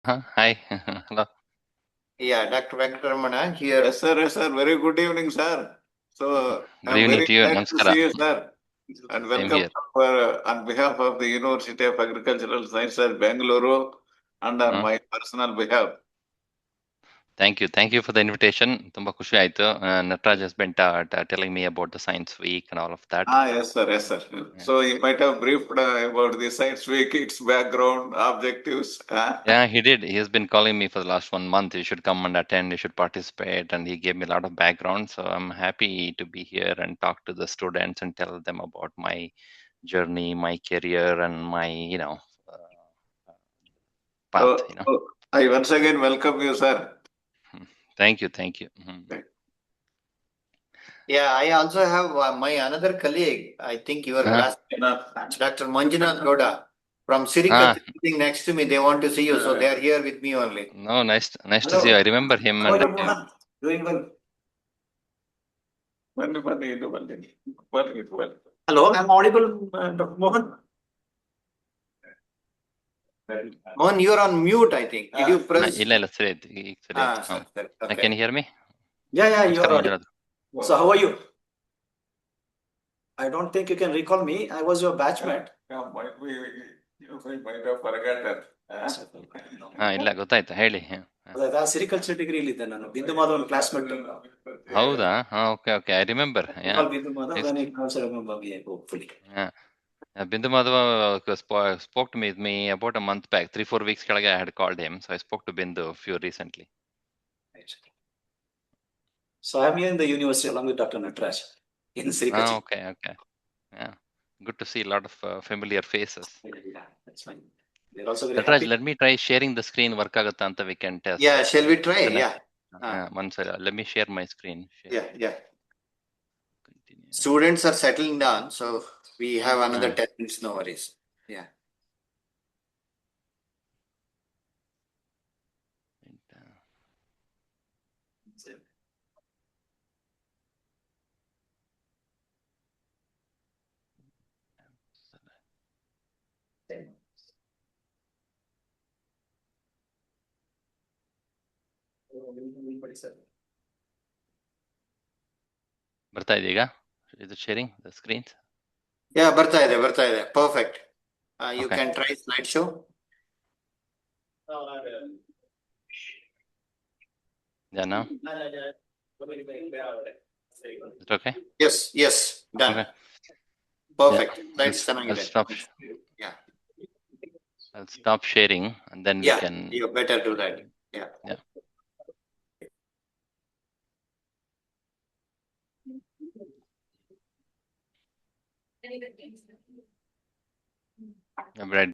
Hi. Hello. Yeah, Dr. Venkatraman here. Yes, sir. Yes, sir. Very good evening, sir. So Good I'm evening very to you. glad to Namaskara. see you, sir. And Same welcome here. on behalf of the University of Agricultural Sciences, Bangalore, and on my personal behalf. Thank you. Thank you for the invitation. ತುಂಬಾ ಖುಷಿ ಆಯ್ತು. Nataraj has been telling me about the Science Week and all of that. Yes, sir. Yes, sir. So you might have briefed about the Science Week, its background, objectives. Yeah, he did. He has been calling me for the last 1 month. You should come and attend. You should participate. And he gave me a lot of background. So I'm happy to be here and talk to the students and tell them about my journey, my career, and my, uh, path. I once again welcome you, sir. Thank you. Thank you. Yeah, I also have my another colleague, I think your classmate, Dr. Manjunath Gowda from Sirikat sitting next to me. They want to see you, so they are here with me only. No, nice to see you. I remember him. And Doing well. Hello, I'm audible, Dr. Mohan. Mohan, you are on mute, I think. Did you press? ಇಲ್ಲ ಸರಿ ಆಯ್ತು ಈಗ ಸರಿ ಆಯ್ತು. Okay. Can you hear me? Yeah, you ನಮಸ್ಕಾರ are Manjunath. So how are you? I don't think you can recall me. I was your batchmate. You might have forgotten. ಇಲ್ಲ ಗೊತ್ತಾಯ್ತು ಹೇಳಿ. ಸಿರಿಕಲ್ಚರ್ ಡಿಗ್ರಿಲಿ ಇದ್ದೆ ನಾನು. ಬಿಂದು ಮಾಧವನ್ ಕ್ಲಾಸ್ಮೇಟ್. ಹೌದಾ? Okay I remember. ಬಿಂದು Madhav, then you also remember me, hopefully. Bindu Madhava spoke to me about a month back, 3-4 weeks ಕೆಳಗೆ I had called him, so I spoke to Bindu few recently. So I'm here in the university along with Dr. Nataraj in Sirikachi. Okay. Yeah, good to see a lot of familiar faces. Yeah, that's fine. They're also very Nataraj, happy. let me try sharing the screen. Work ಆಗುತ್ತಾ ಅಂತ we can test. Yeah, shall we try? Yeah. One second. Let me share my screen. Yeah. Continue. Students are settling down, so we have another 10 minutes, no worries. Yeah. ಬರ್ತಾ ಇದೀಗ? Is it sharing the screen? Yeah, ಬರ್ತಾ ಇದೆ. Perfect. You can try slideshow. Yeah, now? Is it okay? Yes, done. Okay. Perfect. Yeah. I'll stop sharing and then we can. You better do that. Yeah. I'm ready.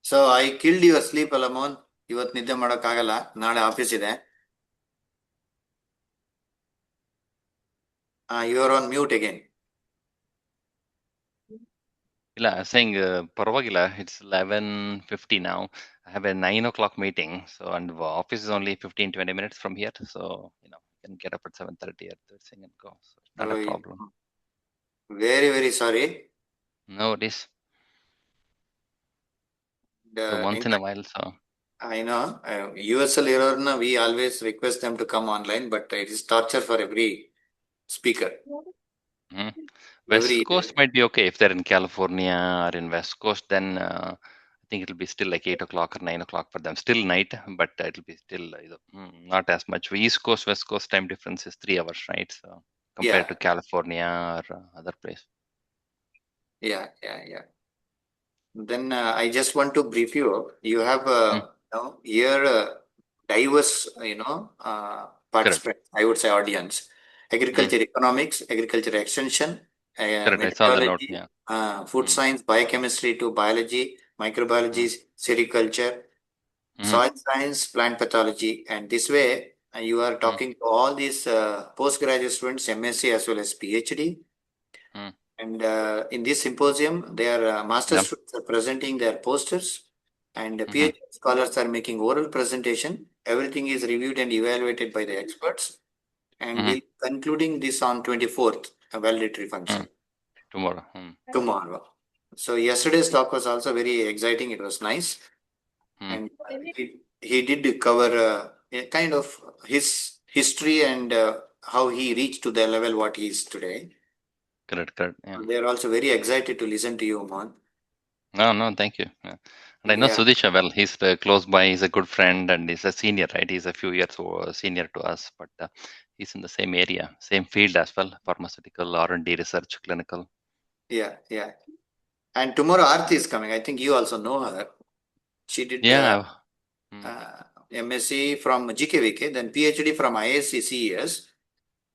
So I killed your sleep, Alamon. ಇವತ್ತು ನಿದ್ದೆ ಮಾಡೋಕ್ಕಾಗಲ್ಲ, ನಾಳೆ office ಇದೆ. You are on mute again. ಇಲ್ಲ, saying ಪರವಾಗಿಲ್ಲ. It's 11:50 now. I have a 9 o'clock meeting, and office is only 15-20 minutes from here, so I can get up at 7:30 at the thing and go. So it's not a problem. Very, very sorry. No, it is. So once in a while, so. I know, USL error, we always request them to come online, but it is torture for every speaker. Mhm. West Every Coast might be okay if they're in California or in West Coast. Then I think it'll be still like 8 o'clock or 9 o'clock for them. Still night, but it'll be still not as much. East Coast, West Coast time difference is 3 hours, right? So compared yeah, to California or other place. yeah. Then I just want to brief you. You have Mm, here diverse, correct, participants. I would say audience: mm, agriculture economics, agriculture extension, correct. I saw the note. meteorology, Yeah. food Mm, science, biochemistry to biology, microbiology, mm, sericulture, mm, soil science, plant pathology, and this way you are mm, talking to all these postgraduate students, MSc as well as PhD. mm. And in this symposium, their master Yeah. students are presenting their posters, and the Hmm. PhD scholars are making oral presentation. Everything is reviewed and evaluated by the experts, and Hmm. we'll concluding this on 24th, a valedictory Mm. function Tomorrow. Mm. tomorrow. So yesterday's talk was also very exciting. It was nice, Mm. and he did cover a kind of his history and how he reached to the level what he is today. Correct. Yeah. They are also very excited to listen to you, Mohan. No, thank you. Yeah. And I know Yeah, Sudisha well. He's close by. He's a good friend, and he's a senior, right? He's a few years senior to us, but he's in the same area, same field as well, pharmaceutical R&D research, clinical. yeah. And tomorrow Aarti is coming. I think you also know her. She did Yeah. Mm, MSc from GKVK, then PhD from ISC CES.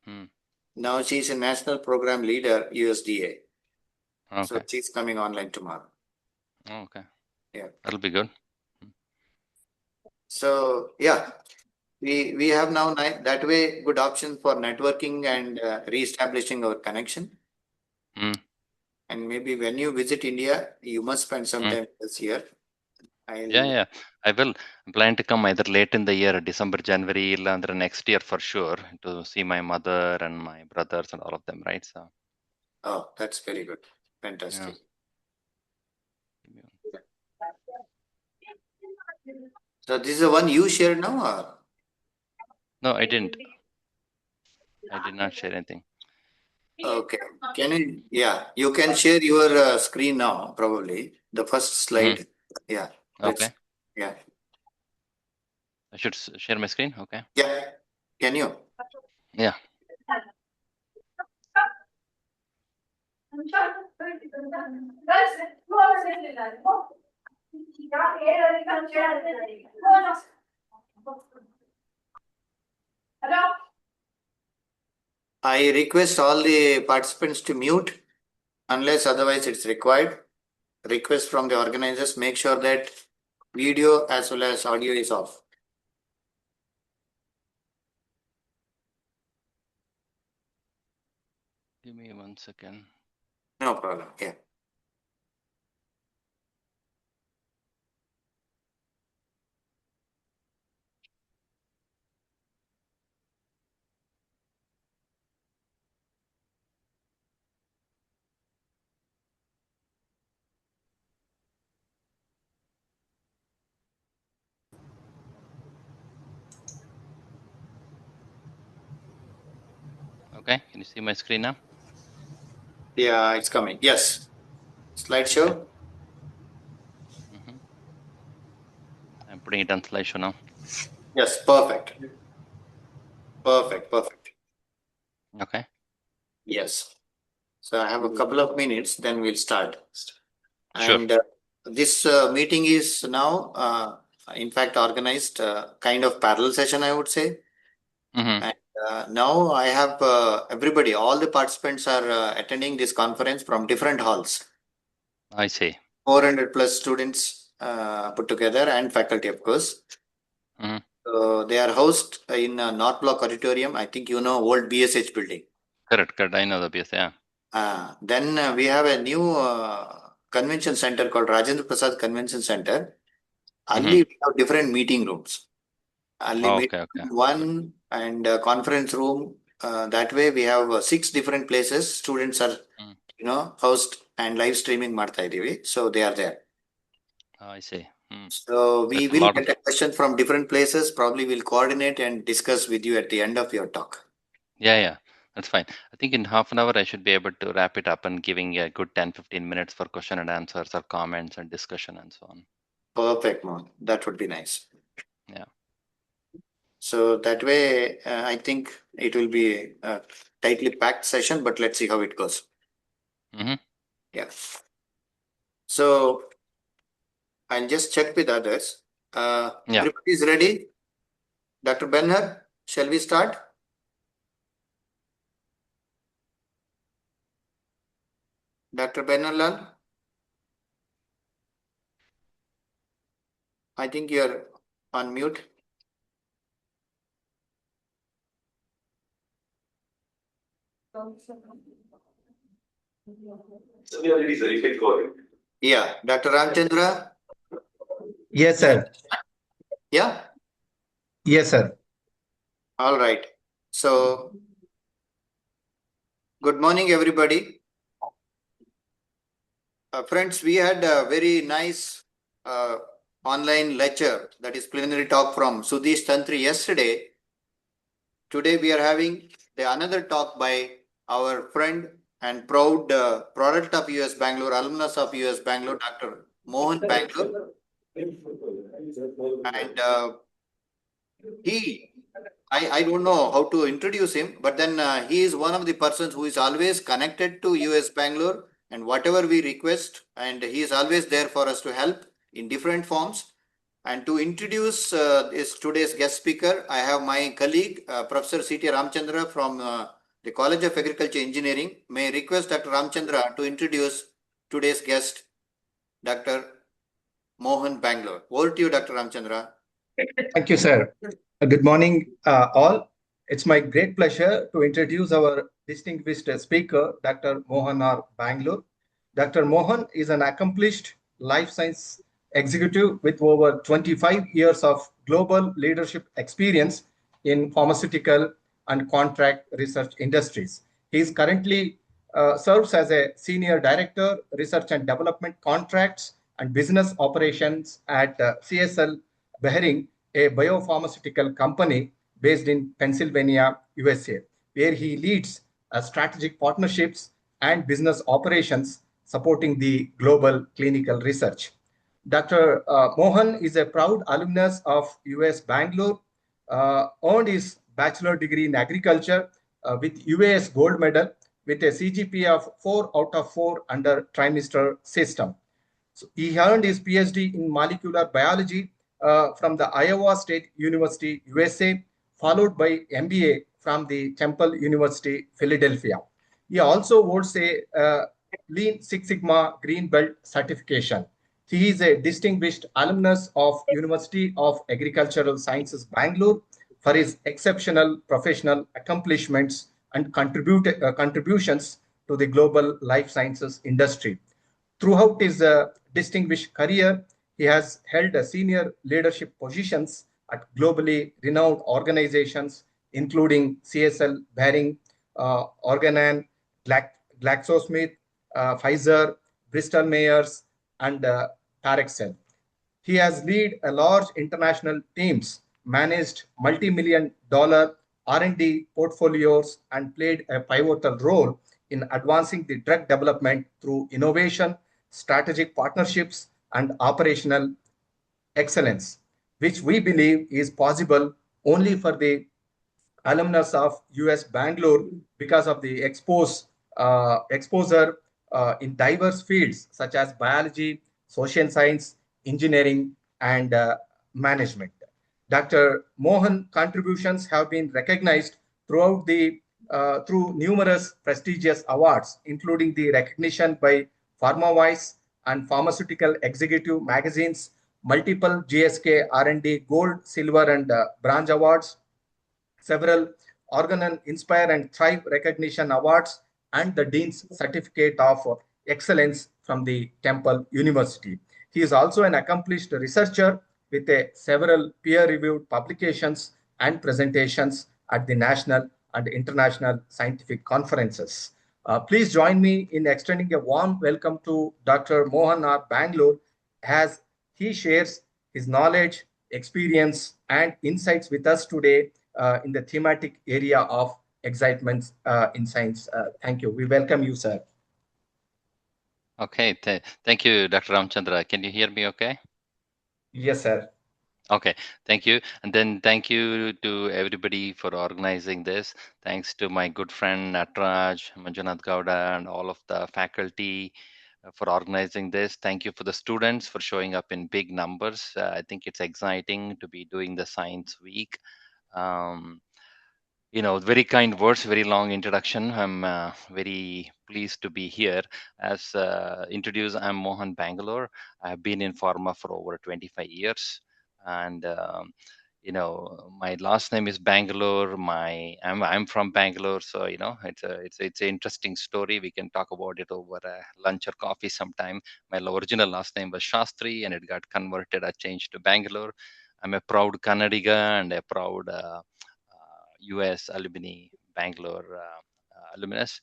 mm, Now she's a national program leader, USDA. So okay. she's coming online tomorrow. Okay. Yeah. That'll be good. So yeah, we have now that way good option for networking and reestablishing our connection. Mm, And maybe when you visit India, you must spend some mm. time this year. Yeah. I will plan to come either late in the year, December, January, or next year for sure, to see my mother and my brothers and all of them, right? So, Oh, that's very good. yeah. Fantastic. So this is the one you shared now, or? No, I didn't. I did not share anything. Okay. Can you? Yeah, you can share your screen now. Probably the first Hmm. slide. Yeah. Okay. Yeah. I should share my screen. Okay. Yeah. Can you? Yeah. I request all the participants to mute unless otherwise it's required. Request from the organizers, make sure that video as well as audio is off. Give me 1 second. No problem. Yeah. Okay. Can you see my screen now? Yeah, it's coming. Yes. Slideshow. Okay. I'm putting it on slideshow now. Yes. Perfect. Perfect. Okay. Yes. So I have a couple of minutes, then we'll start. Sure. And this meeting is now, in fact, organized kind of parallel session, I would say. Mm-hmm. And now I have everybody, all the participants are attending this conference from different halls. I see. 400 plus students put together and faculty, of course. Mm-hmm. So they are housed in North Block Auditorium. I think you know old BSH building. Correct. I know the BS. Yeah. Then we have a new convention center called Rajendra Prasad Convention Center. Ali, we have different meeting rooms. Ali Oh, meeting okay. one and conference room. That way we have 6 different places. Students are, housed and live streaming ಮಾಡ್ತಾ ಇದೀವಿ. So they are there. I see. So we That's a will lot get a question from different places. Probably we'll coordinate and discuss with you at the end of your talk. Yeah, that's fine. I think in half an hour I should be able to wrap it up and giving a good 10-15 minutes for question and answers or comments and discussion and so on. Perfect, Mohan. That would be nice. Yeah. So that way, I think it will be a tightly packed session, but let's see how it goes. Yeah. So I'll just check with others. Yeah. Everybody's ready? Dr. Benhar, shall we start? Dr. Benharlal? I think you're on mute. So we are ready, sir. You can go ahead. Yeah. Dr. Ramchandra? Yes, sir. Yeah? Yes, sir. All right. So, good morning, everybody. Friends, we had a very nice online lecture, that is plenary talk from Sudhish Tantri yesterday. Today we are having another talk by our friend and proud product of US Bangalore, alumnus of US Bangalore, Dr. Mohan Bangalore. And I don't know how to introduce him, but then he is one of the persons who is always connected to US Bangalore, and whatever we request, and he is always there for us to help in different forms. And to introduce today's guest speaker, I have my colleague, Professor C.T. Ramchandra from the College of Agriculture Engineering. May I request Dr. Ramchandra to introduce today's guest, Dr. Mohan Bangalore. Over to you, Dr. Ramchandra. Thank you, sir. Good morning, all. It's my great pleasure to introduce our distinguished speaker, Dr. Mohan R. Bangalore. Dr. Mohan is an accomplished life science executive with over 25 years of global leadership experience in pharmaceutical and contract research industries. He is currently serves as a senior director, research and development contracts and business operations at CSL Behring, a biopharmaceutical company based in Pennsylvania, USA, where he leads strategic partnerships and business operations supporting the global clinical research. Dr. Mohan is a proud alumnus of US Bangalore, earned his bachelor degree in agriculture with UAS gold medal with a CGPA of 4 out of 4 under trimester system. So he earned his PhD in molecular biology from the Iowa State University, USA, followed by MBA from the Temple University, Philadelphia. He also holds a Lean Six Sigma Green Belt certification. He is a distinguished alumnus of University of Agricultural Sciences, Bangalore, for his exceptional professional accomplishments and contributions to the global life sciences industry. Throughout his distinguished career, he has held senior leadership positions at globally renowned organizations, including CSL Behring, Organon, GlaxoSmith, Pfizer, Bristol Myers, and Parexel. He has led a large international teams, managed multi-million-dollar R&D portfolios, and played a pivotal role in advancing the drug development through innovation, strategic partnerships, and operational excellence, which we believe is possible only for the alumnus of US Bangalore because of the exposure in diverse fields such as biology, social science, engineering, and management. Dr. Mohan contributions have been recognized throughout through numerous prestigious awards, including the recognition by PharmaWise and Pharmaceutical Executive magazines, multiple GSK R&D Gold, Silver, and Bronze awards, several Organon Inspire and Thrive recognition awards, and the Dean's Certificate of Excellence from the Temple University. He is also an accomplished researcher with several peer-reviewed publications and presentations at the national and international scientific conferences. Please join me in extending a warm welcome to Dr. Mohan R. Bangalore, as he shares his knowledge, experience, and insights with us today in the thematic area of excitement in science. Thank you. We welcome you, sir. Okay, thank you, Dr. Ramchandra. Can you hear me okay? Yes, sir. Okay, thank you. And then thank you to everybody for organizing this. Thanks to my good friend Natraj, Manjunath Gowda, and all of the faculty for organizing this. Thank you for the students for showing up in big numbers. I think it's exciting to be doing the Science Week. Very kind words, very long introduction. I'm very pleased to be here. As introduced, I'm Mohan Bangalore. I've been in pharma for over 25 years. And, my last name is Bangalore. I'm from Bangalore. So, it's an interesting story. We can talk about it over lunch or coffee sometime. My original last name was Shastri and it got converted. I changed to Bangalore. I'm a proud Kannadiga and a proud US alumni, Bangalore alumnus.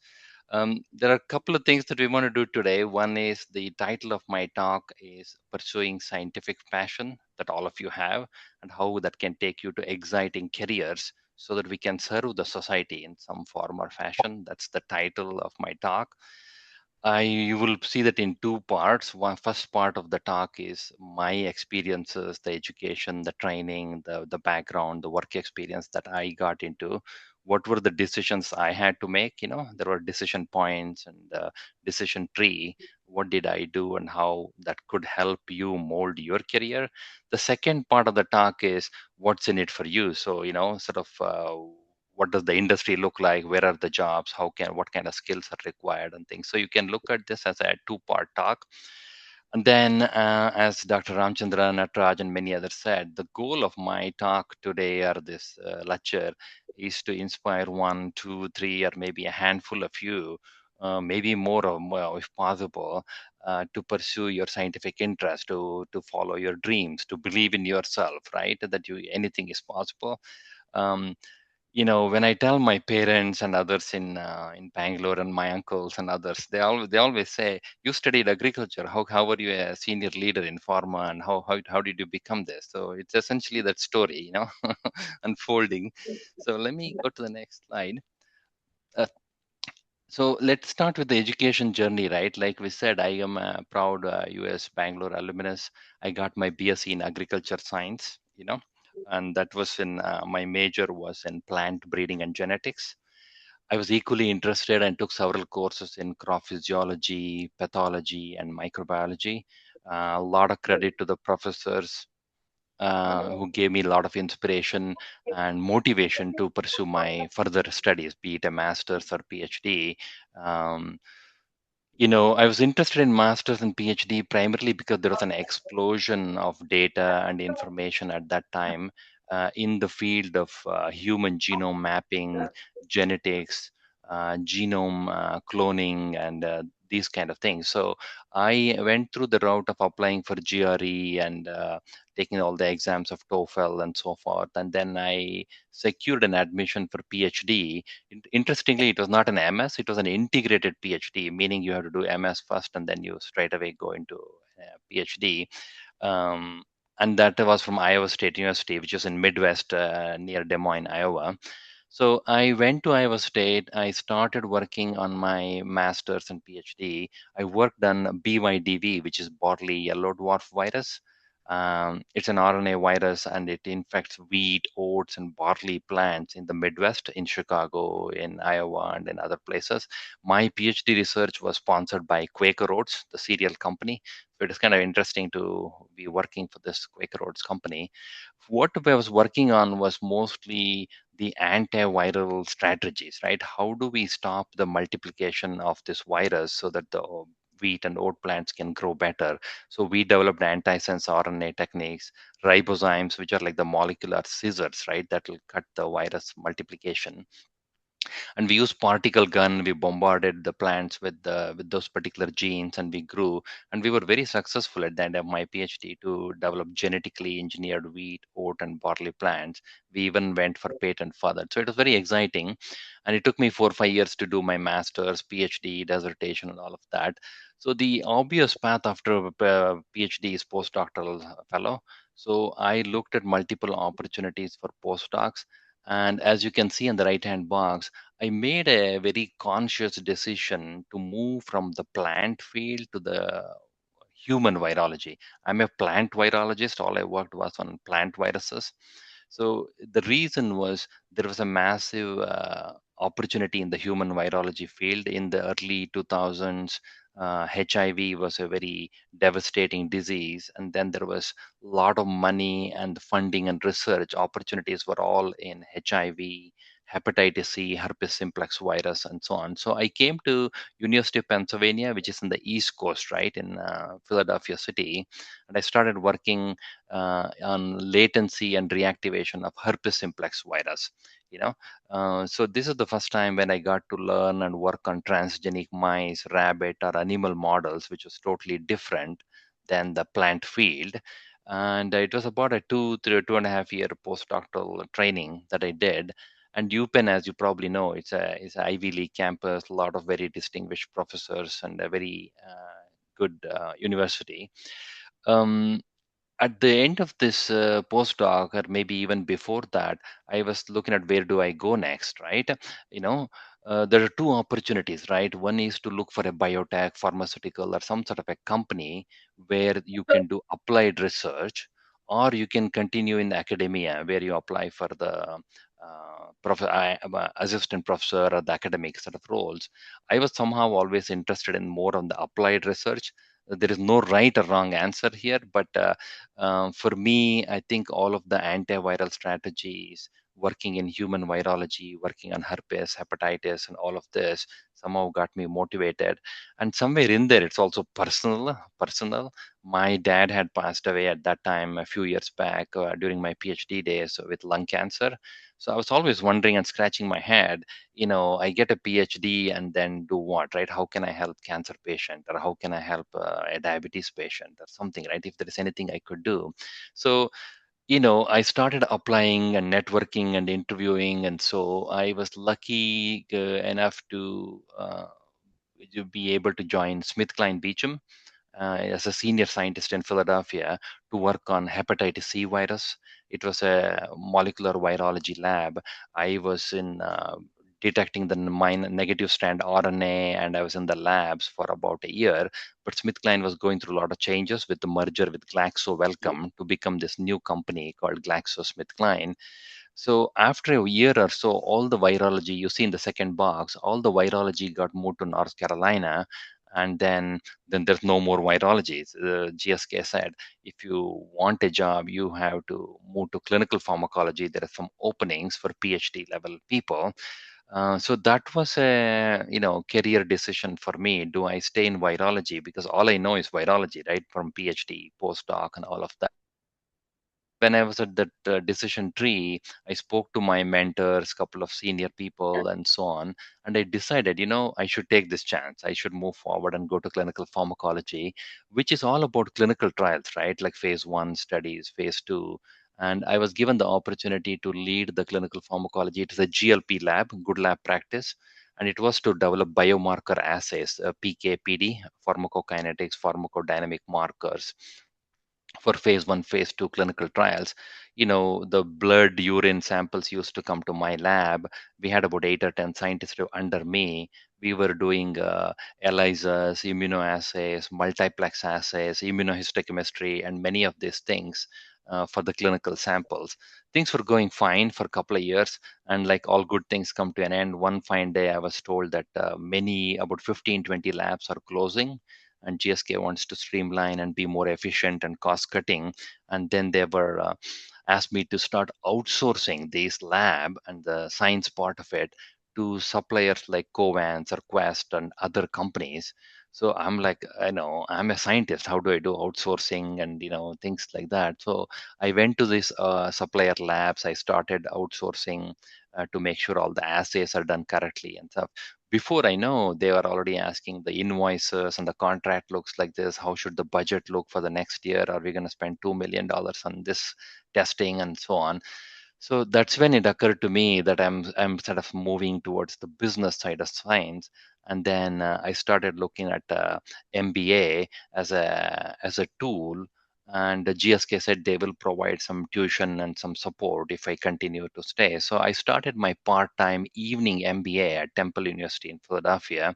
There are a couple of things that we want to do today. One is the title of my talk is Pursuing Scientific Passion, that all of you have, and how that can take you to exciting careers so that we can serve the society in some form or fashion. That's the title of my talk. You will see that in two parts. First part of the talk is my experiences, the education, the training, the background, the work experience that I got into. What were the decisions I had to make? There were decision points and decision tree. What did I do and how that could help you mold your career? The second part of the talk is what's in it for you. So, what does the industry look like, where are the jobs, what kind of skills are required and things. So you can look at this as a two-part talk. And then as Dr. Ramchandra, Natraj and many others said, the goal of my talk today or this lecture is to inspire 1, 2, 3 or maybe a handful of you, maybe more or more if possible, to pursue your scientific interest, to follow your dreams, to believe in yourself, right? That anything is possible. When I tell my parents and others in Bangalore and my uncles and others, they always say, "You studied agriculture. How were you a senior leader in pharma, and how did you become this?" So it's essentially that story, unfolding. So let me go to the next slide. So let's start with the education journey, right? Like we said, I am a proud US Bangalore alumnus. I got my BSc in agriculture science, and that was in my major was in plant breeding and genetics. I was equally interested and took several courses in crop physiology, pathology, and microbiology. A lot of credit to the professors who gave me a lot of inspiration and motivation to pursue my further studies, be it a master's or PhD. Um, I was interested in master's and PhD primarily because there was an explosion of data and information at that time in the field of human genome mapping, genetics, genome cloning, and these kind of things. So I went through the route of applying for GRE and taking all the exams of TOEFL and so forth. And then I secured an admission for PhD. Interestingly, it was not an MS, it was an integrated PhD, meaning you have to do MS first and then you straight away go into PhD. And that was from Iowa State University, which is in Midwest near Des Moines, Iowa. So I went to Iowa State. I started working on my master's and PhD. I worked on BYDV, which is Borderline yellow dwarf virus. It's an RNA virus and it infects wheat, oats, and barley plants in the Midwest, in Chicago, in Iowa, and in other places. My PhD research was sponsored by Quaker Oats, the cereal company. So it is kind of interesting to be working for this Quaker Oats company. What I was working on was mostly the antiviral strategies, right? How do we stop the multiplication of this virus so that the wheat and oat plants can grow better? So we developed antisense RNA techniques, ribozymes, which are like the molecular scissors, right? That will cut the virus multiplication. And we used particle gun. We bombarded the plants with those particular genes, and we grew. And we were very successful at the end of my PhD to develop genetically engineered wheat, oat, and barley plants. We even went for patent for that. So it was very exciting, and it took me 4 or 5 years to do my master's, PhD, dissertation, and all of that. So the obvious path after PhD is postdoctoral fellow. So I looked at multiple opportunities for postdocs. And as you can see in the right-hand box, I made a very conscious decision to move from the plant field to the human virology. I'm a plant virologist. All I worked was on plant viruses. So the reason was there was a massive opportunity in the human virology field in the early 2000s. HIV was a very devastating disease, and then there was a lot of money and funding and research opportunities were all in HIV, hepatitis C, herpes simplex virus, and so on. So I came to University of Pennsylvania, which is in the East Coast, right in Philadelphia City, and I started working on latency and reactivation of herpes simplex virus. So this is the first time when I got to learn and work on transgenic mice, rabbit, or animal models, which was totally different than the plant field. And it was about a 2.5 year postdoctoral training that I did. And UPenn, as you probably know, it's an Ivy League campus, a lot of very distinguished professors, and a very good university. Um, at the end of this postdoc, or maybe even before that, I was looking at where do I go next, right? You know, there are two opportunities, right? One is to look for a biotech, pharmaceutical, or some sort of a company where you can do applied research, or you can continue in academia where you apply for the assistant professor or the academic sort of roles. I was somehow always interested in more on the applied research. There is no right or wrong answer here, but for me, I think all of the antiviral strategies, working in human virology, working on herpes, hepatitis, and all of this somehow got me motivated. And somewhere in there, it's also personal. Personal. My dad had passed away at that time a few years back during my PhD days with lung cancer. So I was always wondering and scratching my head, I get a PhD and then do what, right? How can I help cancer patient, or how can I help a diabetes patient or something, right? If there is anything I could do. So, I started applying and networking and interviewing. And so I was lucky enough to be able to join SmithKline Beecham as a senior scientist in Philadelphia to work on hepatitis C virus. It was a molecular virology lab. I was in detecting the negative strand RNA, and I was in the labs for about a year. But SmithKline was going through a lot of changes with the merger with Glaxo Wellcome to become this new company called GlaxoSmithKline. So after a year or so, all the virology you see in the second box, all the virology got moved to North Carolina, and then there's no more virology. GSK said, if you want a job, you have to move to clinical pharmacology. There are some openings for PhD level people. So that was a career decision for me. Do I stay in virology, because all I know is virology, right, from PhD, postdoc, and all of that. When I was at that decision tree, I spoke to my mentors, couple of senior people, and so on, and I decided, I should take this chance. I should move forward and go to clinical pharmacology, which is all about clinical trials, right? Like phase 1 studies, phase 2. And I was given the opportunity to lead the clinical pharmacology. It is a GLP lab, good lab practice. And it was to develop biomarker assays, PK, PD, pharmacokinetics, pharmacodynamic markers for phase 1, phase 2 clinical trials. The blood, urine samples used to come to my lab. We had about 8 or 10 scientists under me. We were doing ELISAs, immunoassays, multiplex assays, immunohistochemistry, and many of these things for the clinical samples. Things were going fine for a couple of years, and like all good things come to an end. One fine day, I was told that about 15, 20 labs are closing, and GSK wants to streamline and be more efficient and cost cutting. And then they were asked me to start outsourcing this lab and the science part of it to suppliers like Covance or Quest and other companies. So I'm like, I'm a scientist. How do I do outsourcing and things like that? So I went to these supplier labs. I started outsourcing to make sure all the assays are done correctly and stuff. Before I know, they were already asking the invoices, and the contract looks like this. How should the budget look for the next year? Are we going to spend $2 million on this testing and so on? So that's when it occurred to me that I'm sort of moving towards the business side of science. And then I started looking at MBA as a tool. And the GSK said they will provide some tuition and some support if I continue to stay. So I started my part-time evening MBA at Temple University in Philadelphia.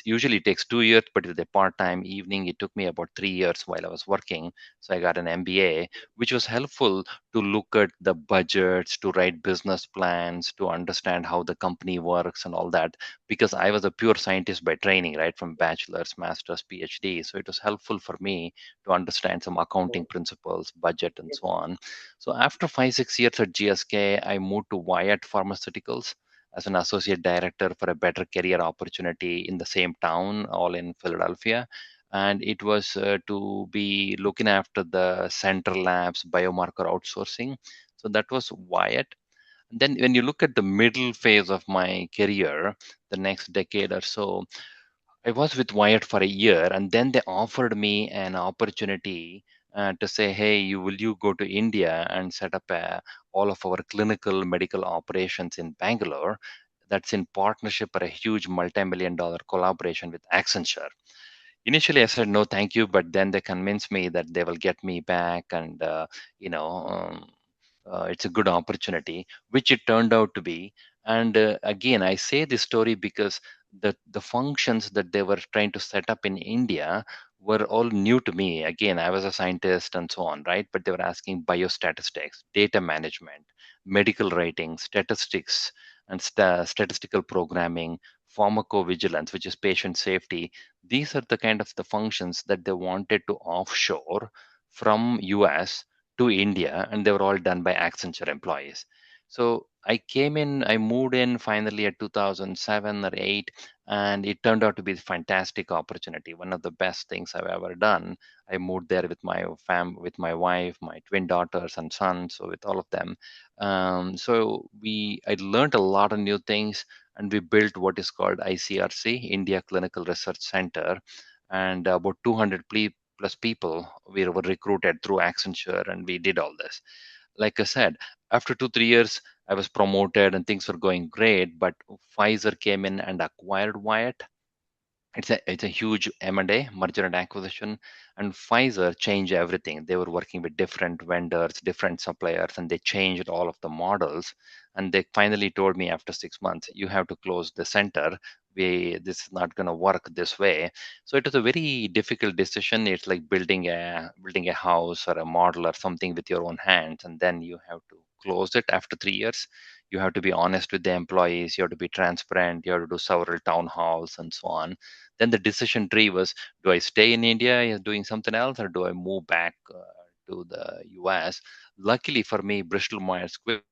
Usually takes 2 years, but with a part-time evening, it took me about 3 years while I was working. So I got an MBA, which was helpful to look at the budgets, to write business plans, to understand how the company works and all that, because I was a pure scientist by training, right, from bachelor's, master's, PhD. So it was helpful for me to understand some accounting principles, budget, and so on. So after 5, 6 years at GSK, I moved to Wyatt Pharmaceuticals as an associate director for a better career opportunity in the same town, all in Philadelphia. And it was to be looking after the Central Labs biomarker outsourcing. So that was Wyatt. And then when you look at the middle phase of my career, the next decade or so, I was with Wyatt for a year, and then they offered me an opportunity to say, "Hey, will you go to India and set up all of our clinical medical operations in Bangalore?" That's in partnership for a huge multi-million dollar collaboration with Accenture. Initially, I said no, thank you, but then they convinced me that they will get me back, and you know. It's a good opportunity, which it turned out to be. And again, I say this story because the functions that they were trying to set up in India were all new to me. Again, I was a scientist and so on, right? But they were asking biostatistics, data management, medical writing, statistics, and statistical programming, pharmacovigilance, which is patient safety. These are the kind of the functions that they wanted to offshore from US to India, and they were all done by Accenture employees. So I moved in finally at 2007 or 8, and it turned out to be a fantastic opportunity. One of the best things I've ever done. I moved there with with my wife, my twin daughters and son, so with all of them. I learned a lot of new things, and we built what is called ICRC, India Clinical Research Center, and about 200 plus people we were recruited through Accenture, and we did all this. Like I said, after 2 3 years, I was promoted and things were going great, but Pfizer came in and acquired Wyatt. It's a huge M&A, merger and acquisition, and Pfizer changed everything. They were working with different vendors, different suppliers, and they changed all of the models. And they finally told me after 6 months, you have to close the center. This is not going to work this way. So it was a very difficult decision. It's like building a house or a model or something with your own hands, and then you have to close it after 3 years. You have to be honest with the employees. You have to be transparent. You have to do several town halls and so on. Then the decision tree was, do I stay in India doing something else, or do I move back to the US? Luckily for me, Bristol Myers Squibb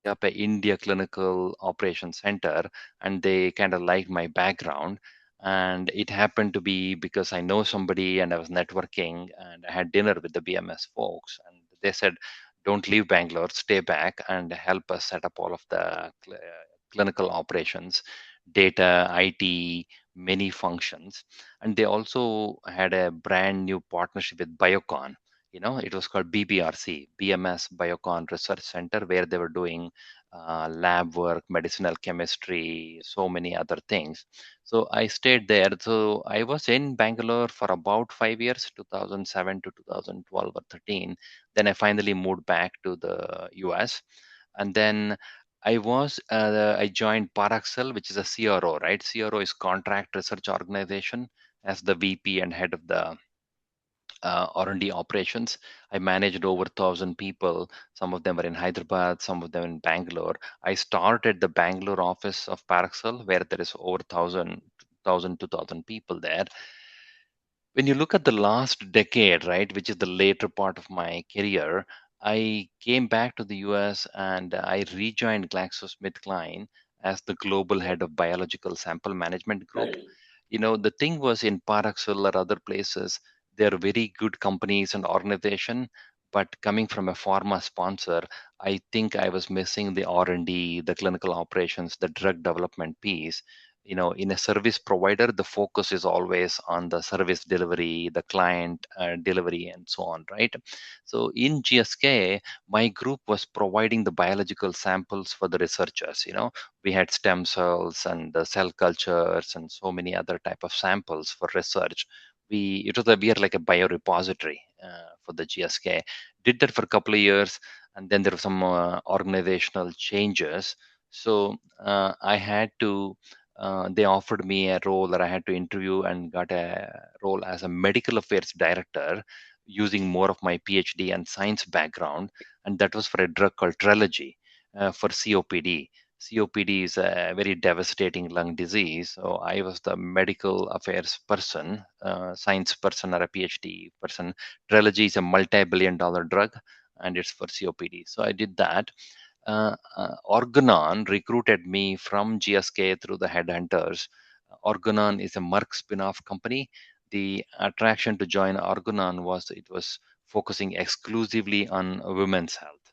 up a India Clinical Operations Center, and they kind of liked my background. And it happened to be because I know somebody and I was networking, and I had dinner with the BMS folks, and they said, don't leave Bangalore, stay back and help us set up all of the clinical operations, data, IT, many functions. And they also had a brand new partnership with Biocon. It was called BBRC, BMS Biocon Research Center, where they were doing lab work, medicinal chemistry, so many other things. So I stayed there. So I was in Bangalore for about 5 years, 2007 to 2012 or 13. Then I finally moved back to the US. And then I joined Paraxel, which is a CRO, right? CRO is Contract Research Organization, as the VP and head of the R&D operations. I managed over 1,000 people. Some of them were in Hyderabad, some of them in Bangalore. I started the Bangalore office of Paraxel, where there is over 2,000 people there. When you look at the last decade, right, which is the later part of my career, I came back to the US and I rejoined GlaxoSmithKline as the global head of biological sample management group. Right. The thing was, in Paraxel or other places, they're very good companies and organization, but coming from a pharma sponsor, I think I was missing the R&D, the clinical operations, the drug development piece. in a service provider, the focus is always on the service delivery, the client delivery, and so on, right? So in GSK, my group was providing the biological samples for the researchers. We had stem cells and the cell cultures and so many other type of samples for research. We are like a biorepository for the GSK. Did that for a couple of years, and then there were some organizational changes. So I had to. They offered me a role that I had to interview and got a role as a medical affairs director using more of my PhD and science background, and that was for a drug called Trelegy for COPD. COPD is a very devastating lung disease. So I was the medical affairs person, science person, or a PhD person. Trelegy is a multi-billion-dollar drug, and it's for COPD. So I did that. Organon recruited me from GSK through the headhunters. Organon is a Merck spin-off company. The attraction to join Organon was it was focusing exclusively on women's health.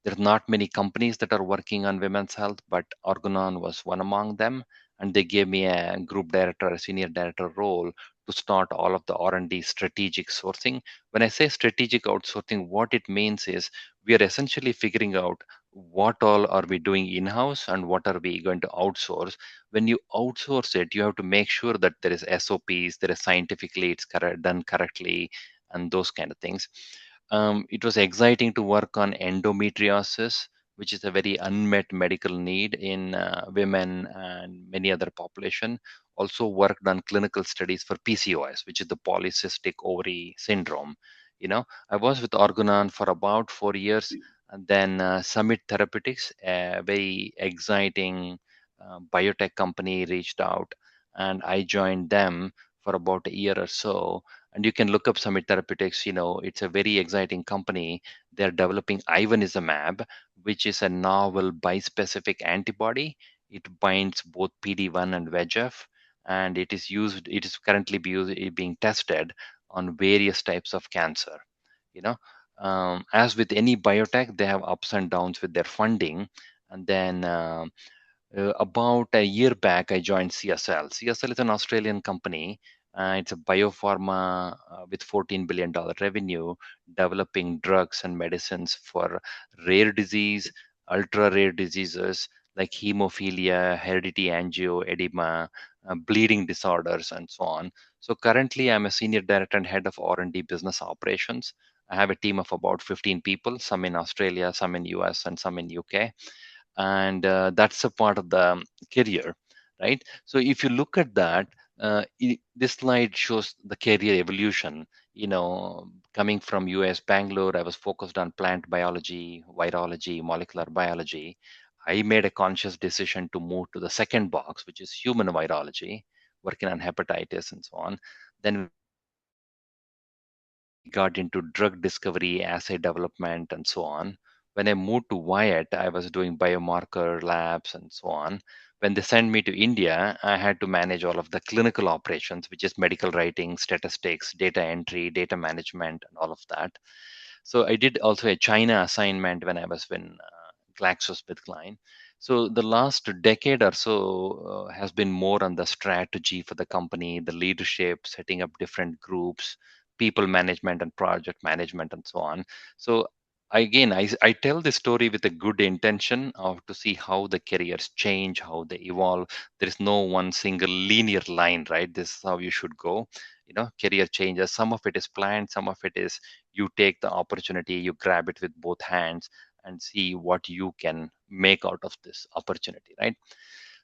There are not many companies that are working on women's health, but Organon was one among them, and they gave me a group director, a senior director role to start all of the R&D strategic sourcing. When I say strategic outsourcing, what it means is we are essentially figuring out what all are we doing in-house and what are we going to outsource. When you outsource it, you have to make sure that there is SOPs, there is scientifically it's done correctly, and those kind of things. It was exciting to work on endometriosis, which is a very unmet medical need in women and many other population. Also worked on clinical studies for PCOS, which is the polycystic ovary syndrome. I was with Organon for about 4 years, and then Summit Therapeutics, a very exciting biotech company, reached out, and I joined them for about a year or so. And you can look up Summit Therapeutics. It's a very exciting company. They're developing ivonescimab, which is a novel bispecific antibody. It binds both PD-1 and VEGF, and it is currently being tested on various types of cancer. As with any biotech, they have ups and downs with their funding. And then about a year back, I joined CSL. CSL is an Australian company. It's a biopharma with $14 billion revenue, developing drugs and medicines for rare disease, ultra rare diseases like hemophilia, hereditary angioedema, bleeding disorders, and so on. So currently, I'm a senior director and head of R&D business operations. I have a team of about 15 people, some in Australia, some in US, and some in UK. And that's a part of the career, right? So if you look at that, this slide shows the career evolution. Coming from US Bangalore, I was focused on plant biology, virology, molecular biology. I made a conscious decision to move to the second box, which is human virology, working on hepatitis and so on. Then we got into drug discovery, assay development, and so on. When I moved to Wyatt, I was doing biomarker labs and so on. When they sent me to India, I had to manage all of the clinical operations, which is medical writing, statistics, data entry, data management, and all of that. So I did also a China assignment when I was in GlaxoSmithKline. So the last decade or so has been more on the strategy for the company, the leadership, setting up different groups, people management and project management, and so on. So I tell this story with a good intention of to see how the careers change, how they evolve. There is no one single linear line, right? This is how you should go. Career changes. Some of it is planned, some of it is you take the opportunity, you grab it with both hands and see what you can make out of this opportunity, right?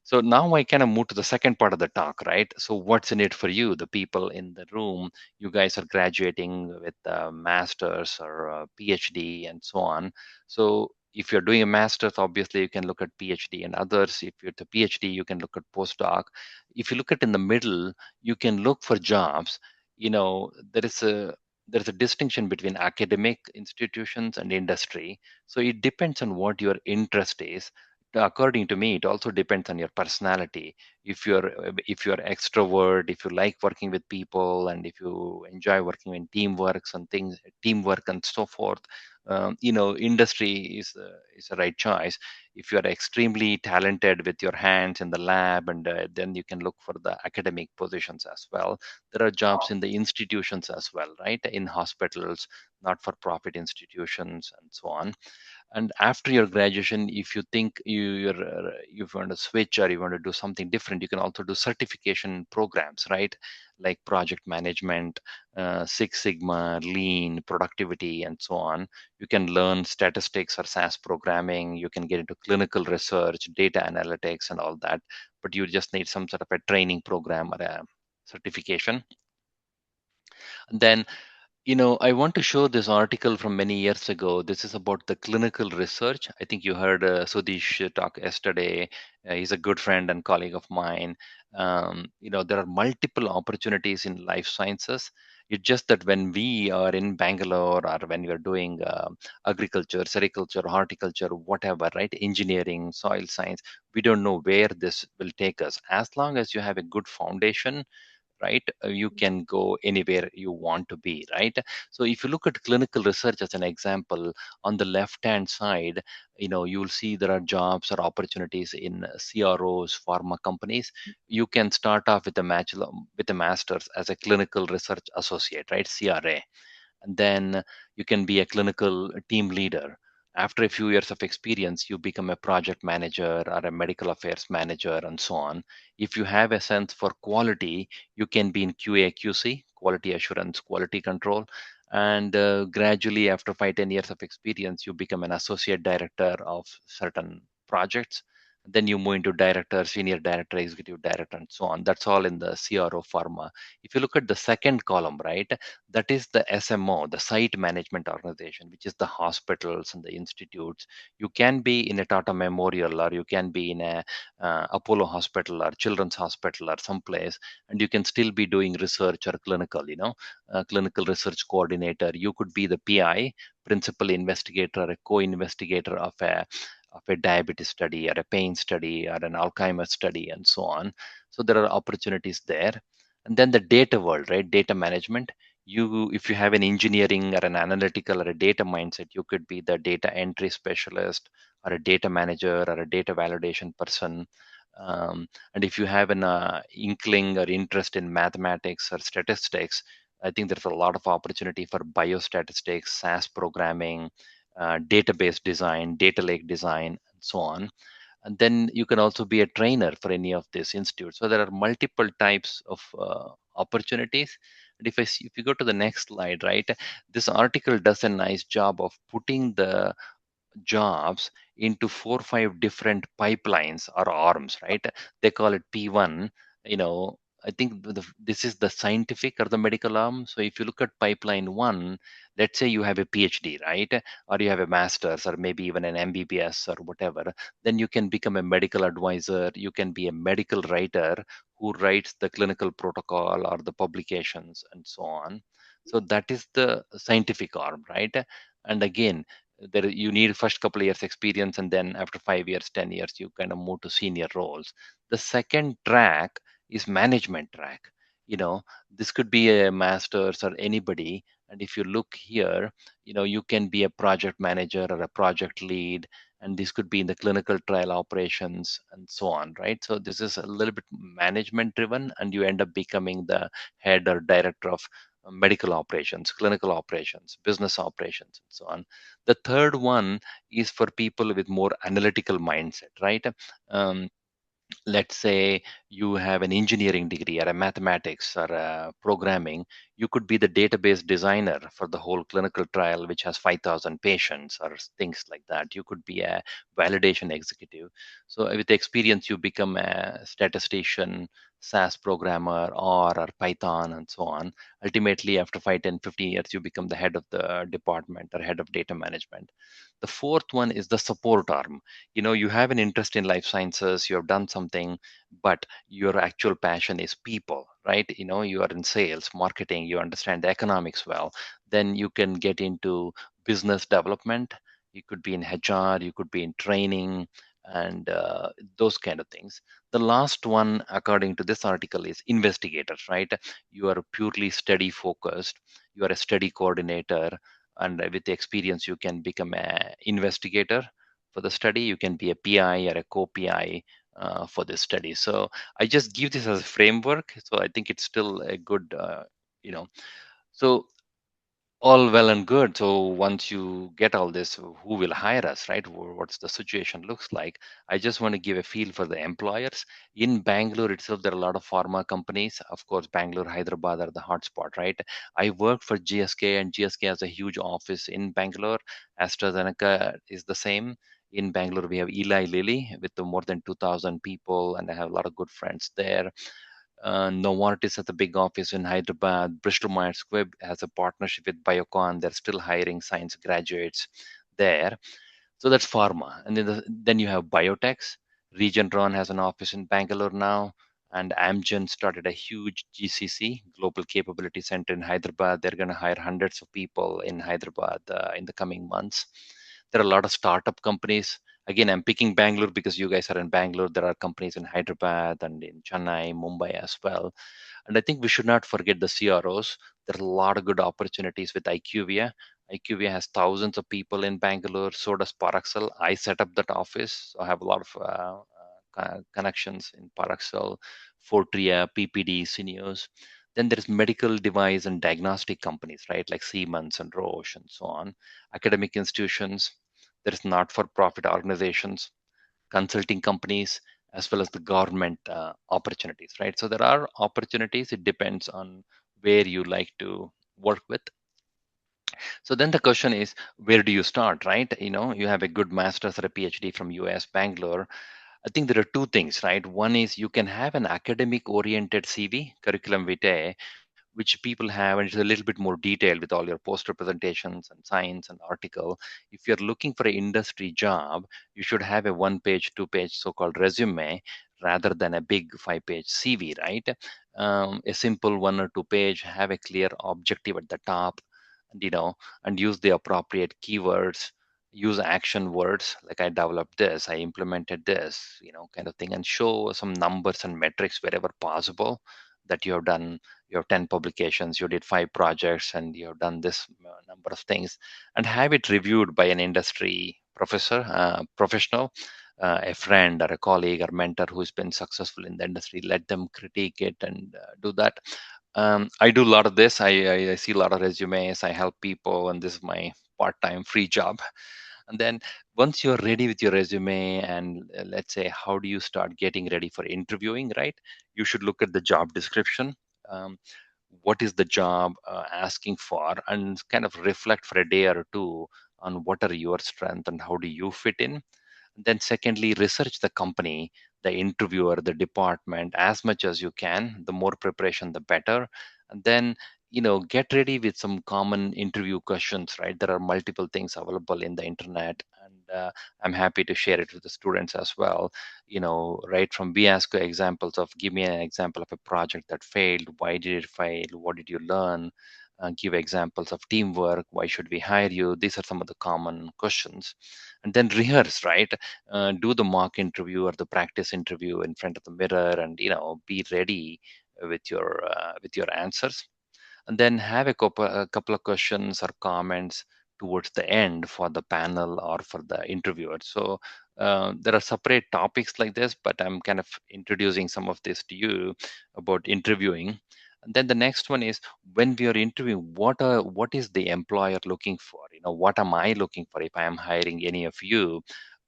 So now I kind of move to the second part of the talk, right? So what's in it for you, the people in the room? You guys are graduating with a master's or a PhD and so on. So if you're doing a master's, obviously you can look at PhD and others. If you're the PhD, you can look at postdoc. If you look at in the middle, you can look for jobs. There's a distinction between academic institutions and industry. So it depends on what your interest is. according to me, it also depends on your personality. If you're extrovert, if you like working with people, and if you enjoy working in teamwork and so forth, industry is a right choice. If you are extremely talented with your hands in the lab, and then you can look for the academic positions as well. There are jobs in the institutions as well, right? In hospitals, not for profit institutions, and so on. And after your graduation, if you think you want to switch or you want to do something different, you can also do certification programs, right? Like project management, Six Sigma, lean, productivity, and so on. You can learn statistics or SAS programming. You can get into clinical research, data analytics, and all that. But you just need some sort of a training program or a certification. And then, I want to show this article from many years ago. This is about the clinical research. I think you heard Sudish talk yesterday. He's a good friend and colleague of mine. There are multiple opportunities in life sciences. It's just that when we are in Bangalore, or when we are doing agriculture, sericulture, horticulture, whatever, right? Engineering, soil science, we don't know where this will take us. As long as you have a good foundation, right, you can go anywhere you want to be, right? So if you look at clinical research as an example, on the left hand side, you'll see there are jobs or opportunities in CROs, pharma companies. You can start off with a master's as a clinical research associate, right? CRA. And then you can be a clinical team leader. After a few years of experience, you become a project manager or a medical affairs manager, and so on. If you have a sense for quality, you can be in QA, QC, quality assurance, quality control. And gradually, after 5-10 years of experience, you become an associate director of certain projects. Then you move into director, senior director, executive director, and so on. That's all in the CRO pharma. If you look at the second column, right, that is the SMO, the site management organization, which is the hospitals and the institutes. You can be in a Tata Memorial, or you can be in a Apollo Hospital or Children's Hospital or someplace, and you can still be doing research or clinical research coordinator. You could be the PI, principal investigator, or a co-investigator of a diabetes study or a pain study or an Alzheimer's study, and so on. So there are opportunities there. And then the data world, right? Data management. If you have an engineering or an analytical or a data mindset, you could be the data entry specialist or a data manager or a data validation person. And if you have an inkling or interest in mathematics or statistics, I think there's a lot of opportunity for biostatistics, SAS programming, database design, data lake design, and so on. And then you can also be a trainer for any of these institutes. So there are multiple types of opportunities. And if you go to the next slide, right, this article does a nice job of putting the jobs into 4 or 5 different pipelines or arms, right? They call it P1. I think this is the scientific or the medical arm. So if you look at pipeline 1, let's say you have a PhD, right? Or you have a master's, or maybe even an MBBS or whatever, then you can become a medical advisor. You can be a medical writer who writes the clinical protocol or the publications, and so on. So that is the scientific arm, right? And again, there you need first couple of years experience, and then after 5 years, 10 years, you kind of move to senior roles. The second track is management track. This could be a master's or anybody. And if you look here, you can be a project manager or a project lead, and this could be in the clinical trial operations, and so on, right? So this is a little bit management driven, and you end up becoming the head or director of medical operations, clinical operations, business operations, and so on. The third one is for people with more analytical mindset, right? Let's say you have an engineering degree or a mathematics or a programming. You could be the database designer for the whole clinical trial, which has 5,000 patients or things like that. You could be a validation executive. So with experience, you become a statistician, SAS programmer, or Python, and so on. Ultimately, after 5, 10, 15 years, you become the head of the department or head of data management. The fourth one is the support arm. You have an interest in life sciences, you have done something, but your actual passion is people, right? You are in sales, marketing, you understand the economics well. Then you can get into business development. You could be in HR, you could be in training, and those kind of things. The last one, according to this article, is investigators, right? You are purely study focused, you are a study coordinator, and with the experience, you can become an investigator for the study. You can be a PI or a co-PI for this study. So I just give this as a framework. So I think it's still a good, you know, so all well and good. So once you get all this, who will hire us, right? What's the situation looks like? I just want to give a feel for the employers. In Bangalore itself, there are a lot of pharma companies. Of course, Bangalore, Hyderabad are the hotspot, right? I worked for GSK, and GSK has a huge office in Bangalore. AstraZeneca is the same. In Bangalore, we have Eli Lilly with the more than 2,000 people, and I have a lot of good friends there. Novartis has a big office in Hyderabad. Bristol Myers Squibb has a partnership with Biocon. They're still hiring science graduates there. So that's pharma. And then you have biotechs. Regeneron has an office in Bangalore now. And Amgen started a huge GCC, Global Capability Center in Hyderabad. They're going to hire hundreds of people in Hyderabad in the coming months. There are a lot of startup companies. Again, I'm picking Bangalore because you guys are in Bangalore. There are companies in Hyderabad and in Chennai, Mumbai as well. And I think we should not forget the CROs. There are a lot of good opportunities with IQVIA. IQVIA has thousands of people in Bangalore. So does Paraxel. I set up that office. So I have a lot of connections in Paraxel, Fortria, PPD, Syneos. Then there's medical device and diagnostic companies, right? Like Siemens and Roche and so on. Academic institutions. There's not-for-profit organizations, consulting companies, as well as the government opportunities, right? So there are opportunities. It depends on where you like to work with. So then the question is, where do you start, right? You have a good master's or a PhD from US, Bangalore. I think there are two things, right? One is you can have an academic oriented CV, curriculum vitae, which people have, and it's a little bit more detailed with all your poster presentations and science and article. If you're looking for an industry job, you should have a 1-page, 2-page so-called resume rather than a big 5-page CV, right? A simple 1 or 2-page, have a clear objective at the top, and use the appropriate keywords, use action words like I developed this, I implemented this, kind of thing, and show some numbers and metrics wherever possible that you have done. You have 10 publications, you did 5 projects, and you have done this number of things, and have it reviewed by an industry professional, a friend or a colleague or mentor who's been successful in the industry. Let them critique it and do that. I do a lot of this. I see a lot of resumes. I help people, and this is my part-time free job. And then once you're ready with your resume, and let's say, how do you start getting ready for interviewing, right? You should look at the job description. What is the job asking for, and kind of reflect for a day or two on what are your strengths and how do you fit in. Then secondly, research the company, the interviewer, the department as much as you can. The more preparation, the better. And then, get ready with some common interview questions, right? There are multiple things available in the internet, and I'm happy to share it with the students as well. Right from we ask examples of, give me an example of a project that failed. Why did it fail? What did you learn? Give examples of teamwork. Why should we hire you? These are some of the common questions. And then rehearse, right? Do the mock interview or the practice interview in front of the mirror, and be ready with your answers. And then have a couple of questions or comments towards the end for the panel or for the interviewer. So there are separate topics like this, but I'm kind of introducing some of this to you about interviewing. And then the next one is, when we are interviewing, what is the employer looking for? What am I looking for if I am hiring any of you?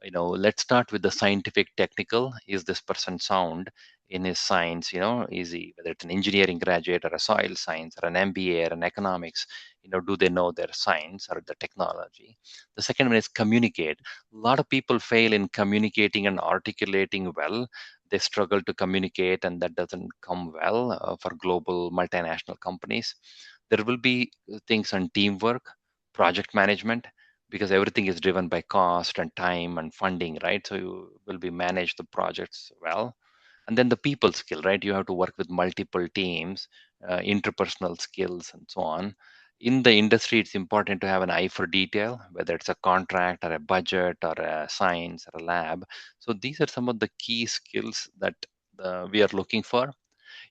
Let's start with the scientific technical. Is this person sound in his science? Is he, whether it's an engineering graduate or a soil science or an MBA or an economics, do they know their science or the technology? The second one is communicate. A lot of people fail in communicating and articulating well. They struggle to communicate, and that doesn't come well for global multinational companies. There will be things on teamwork, project management, because everything is driven by cost and time and funding, right? So you will be manage the projects well. And then the people skill, right? You have to work with multiple teams, interpersonal skills and so on. in the industry, it's important to have an eye for detail, whether it's a contract or a budget or a science or a lab. So these are some of the key skills that we are looking for.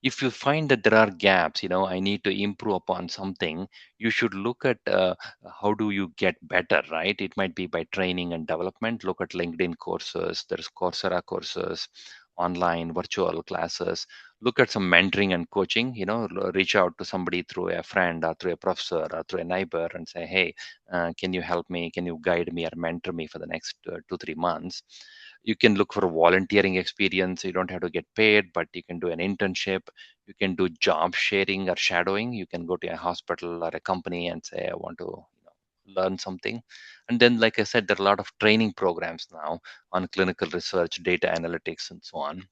If you find that there are gaps, I need to improve upon something, you should look at how do you get better, right? It might be by training and development. Look at LinkedIn courses, there's Coursera courses, online virtual classes. Look at some mentoring and coaching, reach out to somebody through a friend or through a professor or through a neighbor and say, hey, can you help me, can you guide me or mentor me for the next 2-3 months. You can look for volunteering experience. You don't have to get paid, but you can do an internship. You can do job sharing or shadowing. You can go to a hospital or a company and say, I want to learn something. And then, like I said, there are a lot of training programs now on clinical research, data analytics, and so on.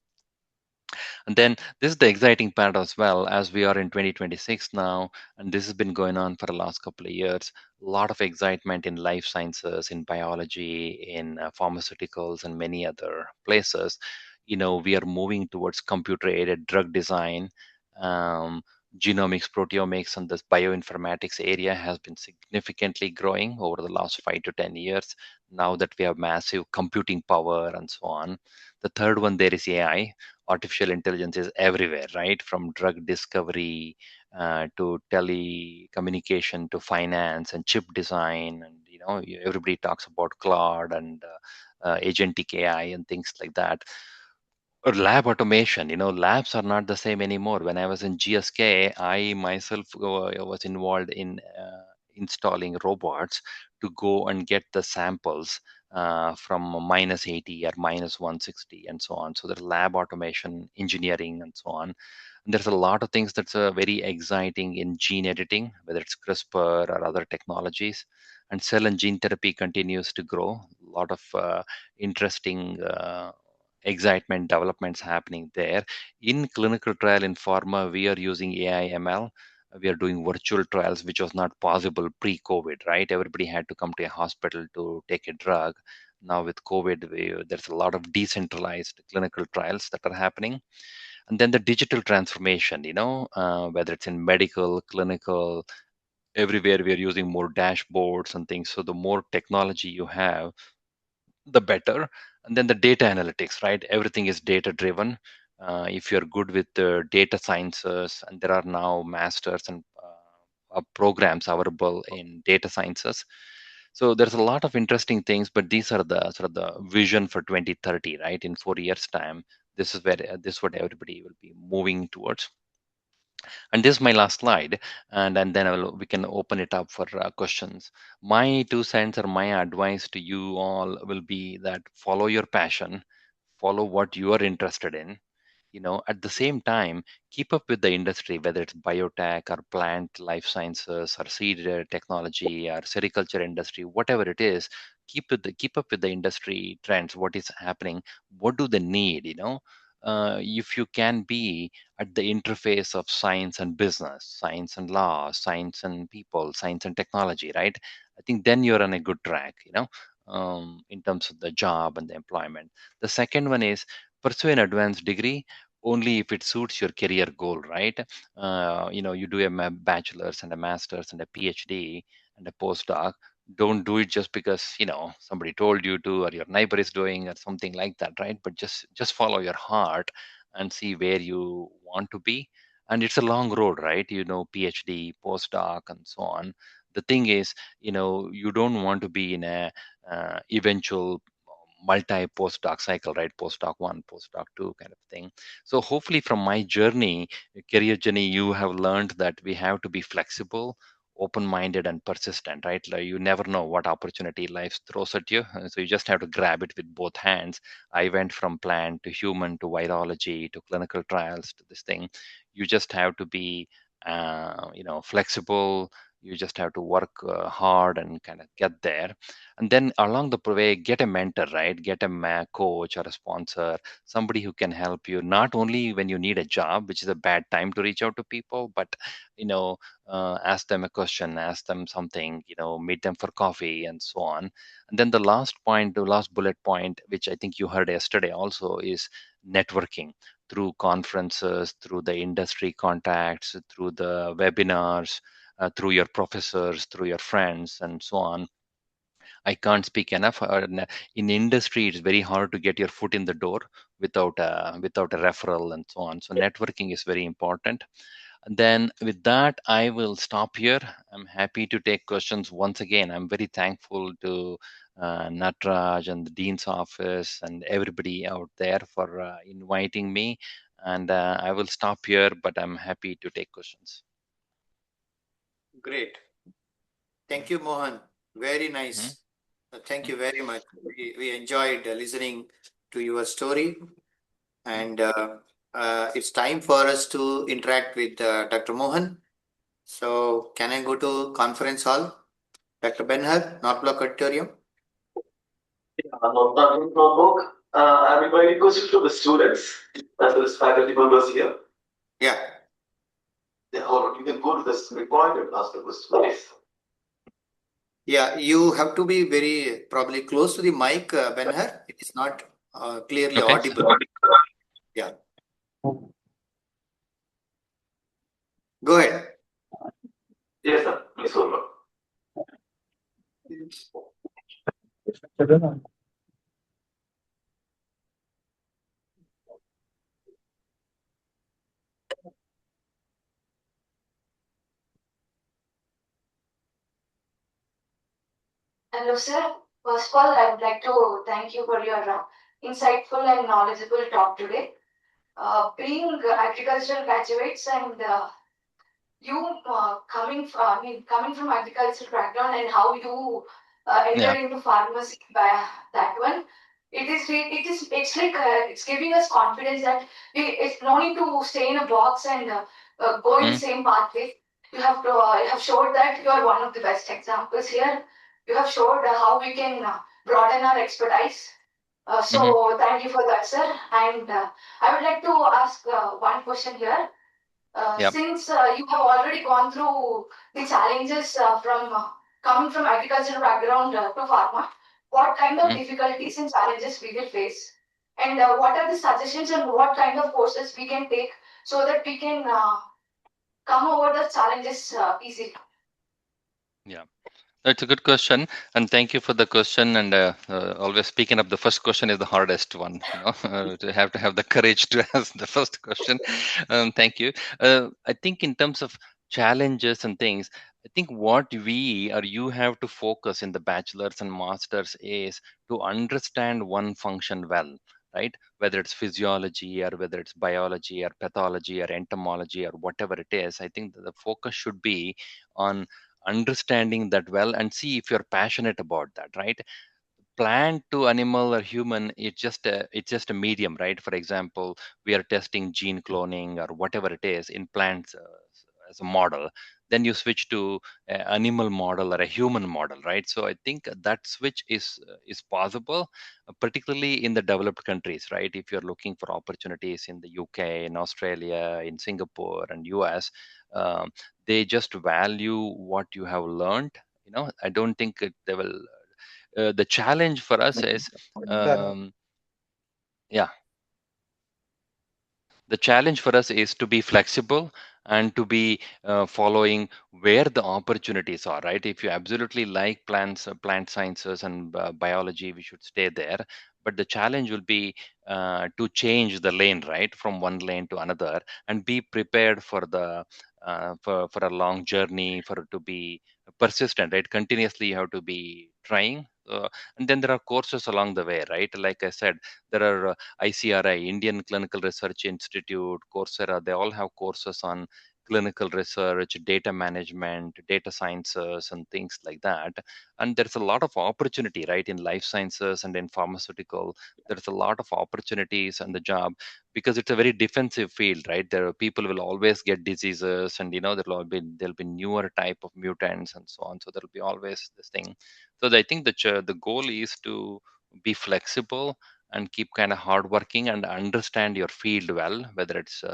And then this is the exciting part as well, as we are in 2026 now, and this has been going on for the last couple of years. A lot of excitement in life sciences, in biology, in pharmaceuticals, and many other places. We are moving towards computer-aided drug design. Genomics, proteomics, and this bioinformatics area has been significantly growing over the last 5 to 10 years. Now that we have massive computing power and so on. The third one there is AI. Artificial intelligence is everywhere, right? From drug discovery to telecommunication to finance and chip design. And, everybody talks about cloud and agentic AI and things like that. Or lab automation, labs are not the same anymore. When I was in GSK, I myself was involved in installing robots to go and get the samples from -80 or -160 and so on. So there's lab automation, engineering, and so on. And there's a lot of things that's very exciting in gene editing, whether it's CRISPR or other technologies. And cell and gene therapy continues to grow. A lot of interesting excitement developments happening there. In clinical trial in pharma, we are using AI ML. We are doing virtual trials, which was not possible pre-COVID, right? Everybody had to come to a hospital to take a drug. Now with COVID, there's a lot of decentralized clinical trials that are happening. And then the digital transformation, whether it's in medical, clinical, everywhere we are using more dashboards and things. So the more technology you have, the better. And then the data analytics, right? Everything is data driven. If you're good with the data sciences, and there are now masters and programs available in data sciences. So there's a lot of interesting things, but these are the sort of the vision for 2030, right? In 4 years' time, this is where this is what everybody will be moving towards. And this is my last slide, and then we can open it up for questions. My 2 cents or my advice to you all will be that follow your passion, follow what you are interested in. At the same time, keep up with the industry, whether it's biotech or plant life sciences or seed technology or sericulture industry, whatever it is. Keep up with the industry trends. What is happening? What do they need? If you can be at the interface of science and business, science and law, science and people, science and technology, right? I think then you're on a good track, in terms of the job and the employment. The second one is pursue an advanced degree only if it suits your career goal, right? You do a bachelor's and a master's and a PhD and a postdoc. Don't do it just because somebody told you to, or your neighbor is doing, or something like that, right? But just follow your heart and see where you want to be. And it's a long road, right? PhD, postdoc, and so on. The thing is, you don't want to be in a eventual multi postdoc cycle, right? Postdoc 1, postdoc 2 kind of thing. So hopefully from my journey, career journey, you have learned that we have to be flexible, open-minded, and persistent, right? Like you never know what opportunity life throws at you. So you just have to grab it with both hands. I went from plant to human to virology to clinical trials to this thing. You just have to be flexible. You just have to work hard and kind of get there. And then along the way, get a mentor, right? Get a coach or a sponsor, somebody who can help you, not only when you need a job, which is a bad time to reach out to people, but ask them a question, ask them something, meet them for coffee and so on. And then the last bullet point, which I think you heard yesterday also, is networking through conferences, through the industry contacts, through the webinars, through your professors, through your friends, and so on. I can't speak enough. In industry, it's very hard to get your foot in the door without a referral and so on. So networking is very important. And then with that, I will stop here. I'm happy to take questions once again. I'm very thankful to Natraj and the Dean's office and everybody out there for inviting me. And I will stop here, but I'm happy to take questions. Great. Thank you, Mohan. Very nice. Thank you very much. We enjoyed listening to your story. And it's time for us to interact with Dr. Mohan. So can I go to conference hall? Dr. Benhar, North Block Auditorium. Notebook. I'm inviting questions from the students as well as faculty members here. Yeah. Or you can go to this recording and ask the question, please. Yeah, you have to be very probably close to the mic, Benhar. It is not clearly Okay. audible. Yeah. Go ahead. Yes, sir. Please hold on. Hello, sir. First of all, I would like to thank you for your insightful and knowledgeable talk today. Being agricultural graduates and you coming from agricultural background and how you entered into pharmacy by that one, it's like it's giving us confidence that it's no need to stay in a box and go in the same pathway. You have showed that you are one of the best examples here. You have showed how we can broaden our expertise. So thank you for that, sir. And I would like to ask one question here. Since you have already gone through the challenges from coming from agricultural background to pharma, what kind of difficulties and challenges we will face? And what are the suggestions and what kind of courses we can take so that we can come over the challenges easily? Yeah. That's a good question, and thank you for the question. And always speaking up, the first question is the hardest one. To have the courage to ask the first question. Thank you. I think in terms of challenges and things, I think what we or you have to focus in the bachelor's and master's is to understand one function well, right? Whether it's physiology or whether it's biology or pathology or entomology or whatever it is, I think that the focus should be on understanding that well and see if you're passionate about that, right? Plant to animal or human, it's just a medium, right? For example, we are testing gene cloning or whatever it is in plants as a model, then you switch to an animal model or a human model, right? So I think that switch is possible, particularly in the developed countries, right? If you're looking for opportunities in the UK, in Australia, in Singapore and US, they just value what you have learned. I don't think they will. The challenge for us is, the challenge for us is to be flexible and to be following where the opportunities are, right? If you absolutely like plant sciences and biology, we should stay there. But the challenge will be to change the lane, right, from one lane to another, and be prepared for for a long journey, for it to be persistent, right? Continuously, you have to be trying. And then there are courses along the way, right? Like I said, there are ICRI, Indian Clinical Research Institute, Coursera, they all have courses on clinical research, data management, data sciences, and things like that. And there's a lot of opportunity, right, in life sciences and in pharmaceutical. There's a lot of opportunities on the job because it's a very defensive field, right? There are people will always get diseases, and there'll be newer type of mutants and so on. So there'll be always this thing. So I think the goal is to be flexible and keep kind of hardworking and understand your field well, whether it's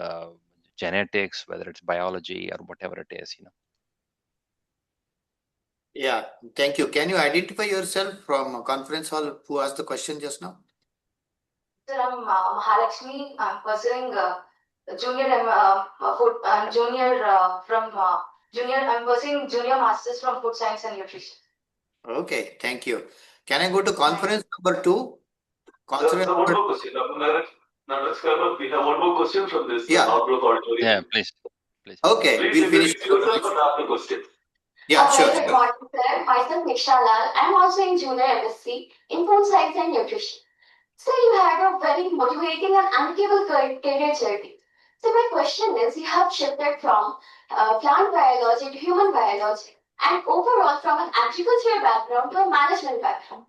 genetics, whether it's biology or whatever it is. Yeah, thank you. Can you identify yourself from conference hall who asked the question just now? Sir, I'm Mahalakshmi. I'm pursuing junior from I'm pursuing junior masters from food science and nutrition. Okay, thank you. Can I go to conference number 2? Conference One number more question, Dr. Naresh. We have one more question from this Yeah. outlook auditorium. Yeah, please. Okay, Please we'll finish. introduce yourself and ask the question. Yeah, Very sure. good morning, sir. Myself Niksha Lal. I'm also in junior MSc in food science and nutrition. So you had a very motivating and uncable career journey. So my question is, you have shifted from plant biology to human biology, and overall from an agricultural background to a management background.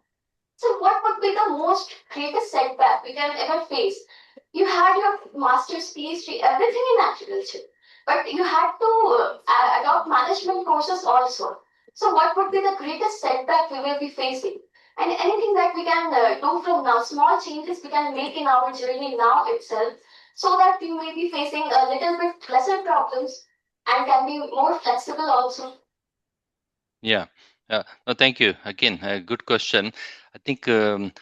So what would be the most greatest setback we can ever face? You had your master's, PhD, everything in agriculture, but you had to adopt management courses also. So what would be the greatest setback we will be facing? And anything that we can do from now, small changes we can make in our journey now itself, so that we may be facing a little bit lesser problems and can be more flexible also. Yeah. No, thank you. Again, a good question. I think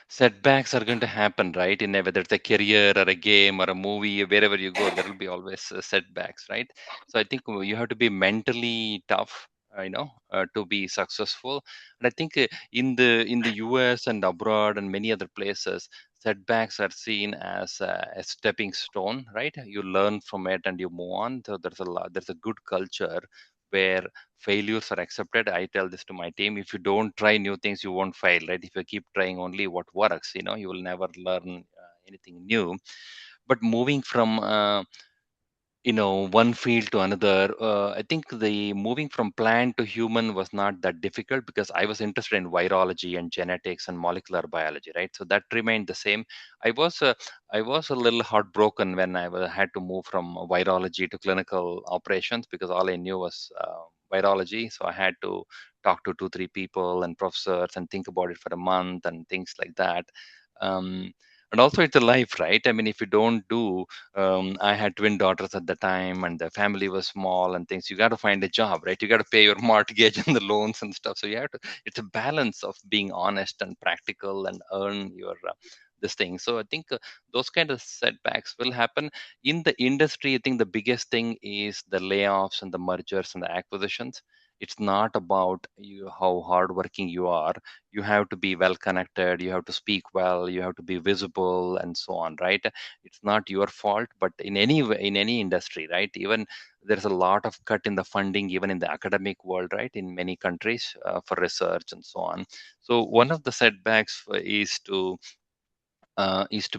setbacks are going to happen, right? In whether it's a career or a game or a movie, wherever you go, there will be always setbacks, right? So I think you have to be mentally tough, to be successful. And I think in the US and abroad and many other places, setbacks are seen as a stepping stone, right? You learn from it and you move on. So there's a good culture where failures are accepted. I tell this to my team: if you don't try new things, you won't fail, right? If you keep trying only what works, you will never learn anything new. But moving from one field to another, I think the moving from plant to human was not that difficult, because I was interested in virology and genetics and molecular biology, right? So that remained the same. I was a little heartbroken when had to move from virology to clinical operations, because all I knew was virology. So I had to talk to 2 3 people and professors and think about it for a month and things like that. um, and also it's a life, right? I mean, if you don't do, I had twin daughters at the time, and the family was small and things. You got to find a job, right? You got to pay your mortgage and the loans and stuff. So you have to. It's a balance of being honest and practical and earn your this thing. So I think those kind of setbacks will happen in the industry. I think the biggest thing is the layoffs and the mergers and the acquisitions. It's not about you how hardworking you are. You have to be well connected, you have to speak well, you have to be visible, and so on, right? It's not your fault, but in any industry, right? Even there's a lot of cut in the funding, even in the academic world, right, in many countries, for research and so on. So one of the setbacks is to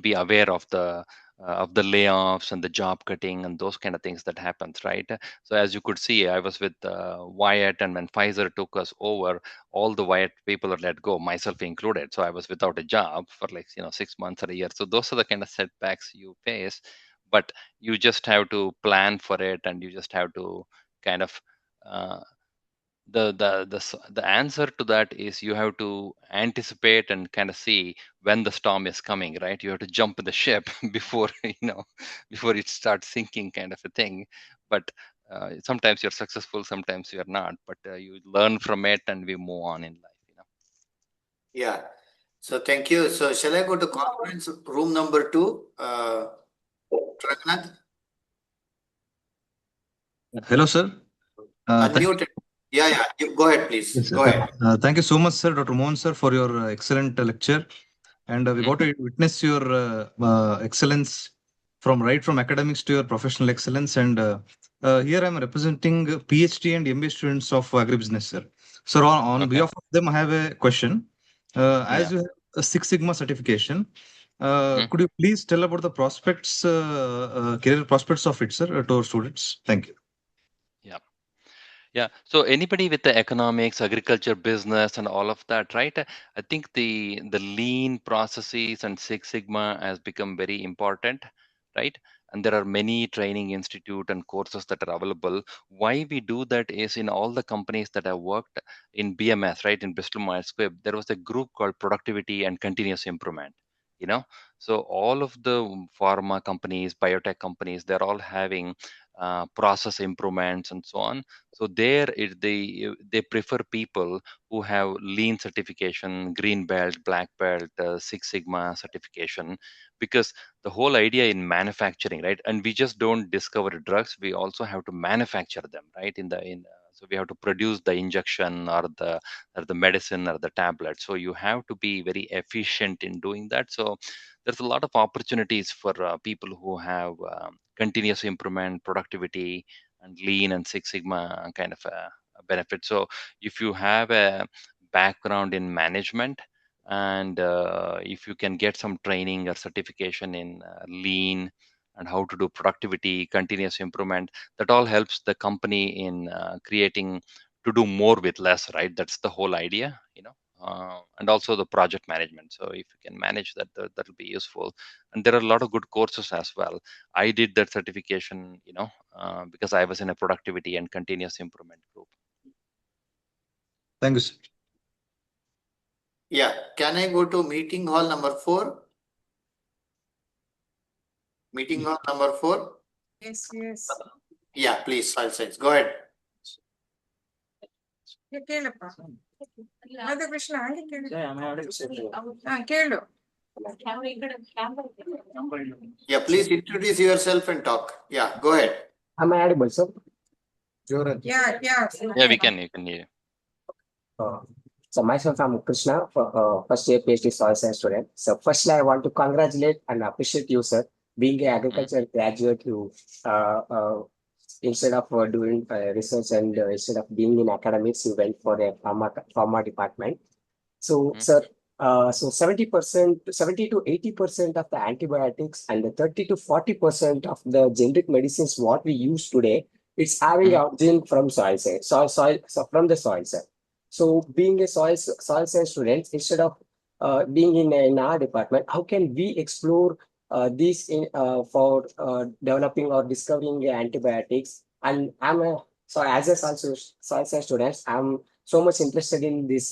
be aware of the layoffs and the job cutting and those kind of things that happens, right? So as you could see, I was with Wyatt, and when Pfizer took us over, all the Wyatt people are let go, myself included. So I was without a job for 6 months or a year. So those are the kind of setbacks you face, but you just have to plan for it, and you just have to kind of uh, the answer to that is you have to anticipate and kind of see when the storm is coming, right? You have to jump the ship before before it starts sinking, kind of a thing. But sometimes you're successful, sometimes you're not, but you learn from it and we move on in life. Yeah. So thank you. So shall I go to conference room number 2? Raghunath? Hello, sir. Unmuted. Yeah. Go ahead, please. Yes, sir. Go ahead. Thank you so much, sir, Dr. Mohan, sir, for your excellent lecture. And we got to witness your excellence from academics to your professional excellence. And here I'm representing PhD and MBA students of agribusiness, sir. So on behalf of them, I have a question. As you have a Six Sigma certification, could you please tell about the prospects, career prospects of it, sir, to our students? Thank you. Yeah. So anybody with the economics, agriculture, business, and all of that, right? I think the lean processes and Six Sigma has become very important, right? And there are many training institute and courses that are available. Why we do that is, in all the companies that I worked in BMS, right, in Bristol Myers Squibb, there was a group called Productivity and Continuous Improvement. So all of the pharma companies, biotech companies, they're all having process improvements and so on. So they prefer people who have lean certification, green belt, black belt, Six Sigma certification, because the whole idea in manufacturing, right? And we just don't discover drugs; we also have to manufacture them, right? So So we have to produce the injection or the medicine or the tablet. So you have to be very efficient in doing that. So there's a lot of opportunities for people who have continuous improvement, productivity, and lean and Six Sigma kind of a benefit. So if you have a background in management, and if you can get some training or certification in lean and how to do productivity, continuous improvement, that all helps the company in creating to do more with less, right? That's the whole idea, and also the project management. So if you can manage that, that'll be useful. And there are a lot of good courses as well. I did that certification, because I was in a productivity and continuous improvement group. Thank you, sir. Yeah, can I go to meeting hall number 4? Meeting hall number 4? Yes. Yeah, please, Soil Science. Go ahead. ಕೇಳಪ್ಪ ಅದು ಕೃಷ್ಣ ಹಂಗೆ ಕೇಳು Yeah, please introduce yourself and talk. Yeah, go ahead. Am I audible, sir? Yeah, we can. You can hear. So myself, I'm Krishna, first year PhD soil science student. So firstly, I want to congratulate and appreciate you, sir. Being an agriculture graduate, you instead of doing research and instead of being in academics, you went for a pharma department. So, sir, so 70% to 80% of the antibiotics and the 30 to 40% of the generic medicines what we use today, it's having origin from soil science, from the soil science. So, being a soil science student, instead of being in our department, how can we explore this for developing or discovering antibiotics? And so as a soil science student, I'm so much interested in this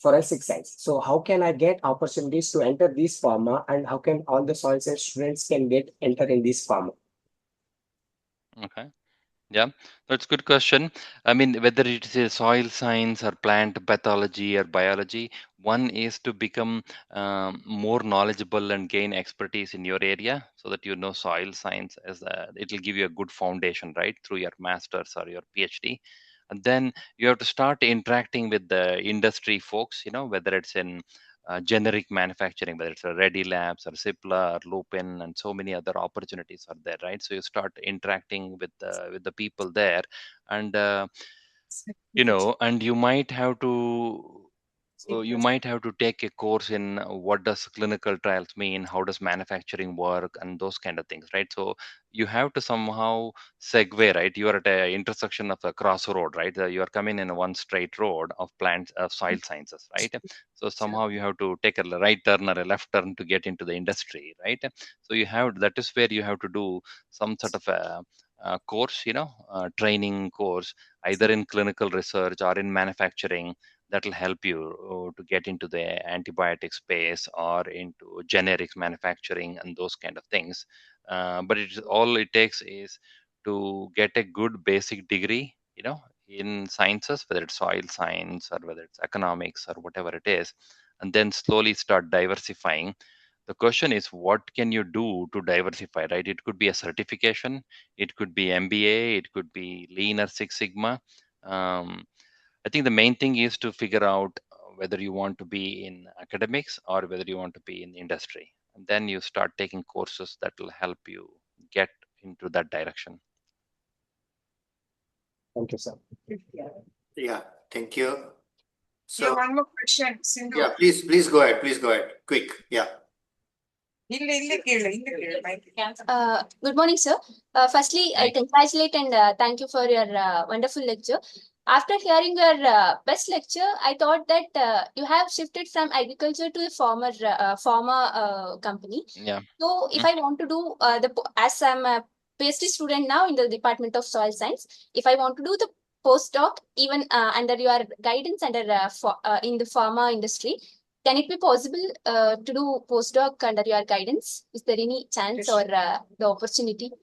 forensic science. So how can I get opportunities to enter this pharma, and how can all the soil science students can enter in this pharma? Okay. Yeah, that's a good question. I mean, whether it is a soil science or plant pathology or biology, one is to become more knowledgeable and gain expertise in your area, so that soil science it will give you a good foundation, right, through your master's or your PhD. And then you have to start interacting with the industry folks, whether it's in generic manufacturing, whether it's a Ready Labs or Cipla or Lupin, and so many other opportunities are there, right? So you start interacting with the people there, and and you might have to take a course in what does clinical trials mean, how does manufacturing work, and those kind of things, right? So you have to somehow segue, right? You are at an intersection of a crossroad, right? You are coming in one straight road of plants of soil sciences, right? So somehow you have to take a right turn or a left turn to get into the industry, right? So that is where you have to do some sort of a course, training course, either in clinical research or in manufacturing, that will help you to get into the antibiotic space or into generics manufacturing and those kind of things. But all it takes is to get a good basic degree, in sciences, whether it's soil science or whether it's economics or whatever it is, and then slowly start diversifying. The question is, what can you do to diversify, right? It could be a certification, it could be MBA, it could be Lean or Six Sigma. I think the main thing is to figure out whether you want to be in academics or whether you want to be in industry. And then you start taking courses that will help you get into that direction. Thank you, sir. Yeah, thank you. So, one more question, Sindhu. yeah, please go ahead. Please go ahead. Quick. Yeah. Good morning, sir. Firstly, I congratulate and thank you for your wonderful lecture. After hearing your best lecture, I thought that you have shifted from agriculture to a farmer company. Yeah. So if I want to do as I'm a PhD student now in the Department of Soil Science, if I want to do the postdoc even under your guidance in the pharma industry, can it be possible to do postdoc under your guidance? Is there any chance or the opportunity?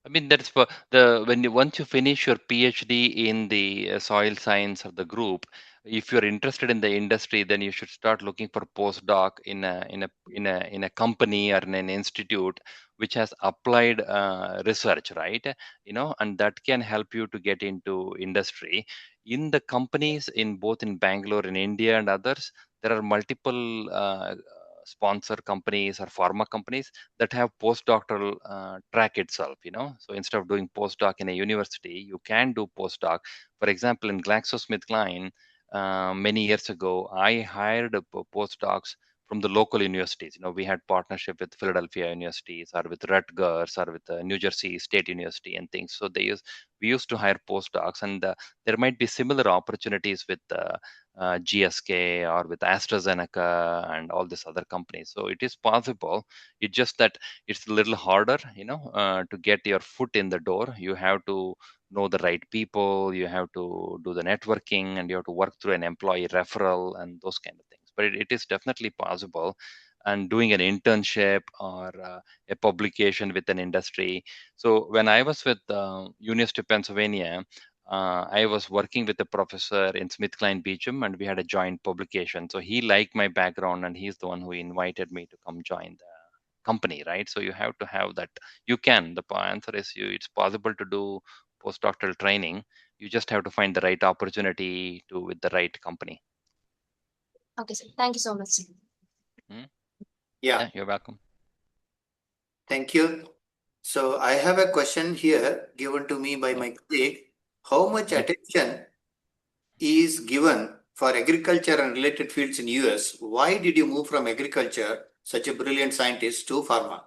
I mean, that's for once you finish your PhD in the soil science of the group, if you're interested in the industry, then you should start looking for postdoc in a company or in an institute which has applied research, right? And that can help you to get into industry. In the companies in both in Bangalore, in India, and others, there are multiple sponsor companies or pharma companies that have postdoctoral track itself. So instead of doing postdoc in a university, you can do postdoc. For example, in GlaxoSmithKline, many years ago, I hired postdocs from the local universities. We had partnership with Philadelphia universities or with Rutgers or with New Jersey State University and things. So we used to hire postdocs, and there might be similar opportunities with GSK or with AstraZeneca and all these other companies. So it is possible. It's just that it's a little harder, to get your foot in the door. You have to know the right people, you have to do the networking, and you have to work through an employee referral and those kind of things. But it is definitely possible. And doing an internship or a publication with an industry. So when I was with University of Pennsylvania, I was working with a professor in SmithKline Beecham, and we had a joint publication. So he liked my background, and he's the one who invited me to come join the company, right? So you have to have that. You can. The answer is it's possible to do postdoctoral training. You just have to find the right opportunity to with the right company. Okay, sir. Thank you so much, sir. Yeah, you're welcome. Thank you. So I have a question here given to me by my colleague. How much attention is given for agriculture and related fields in US? Why did you move from agriculture, such a brilliant scientist, to pharma?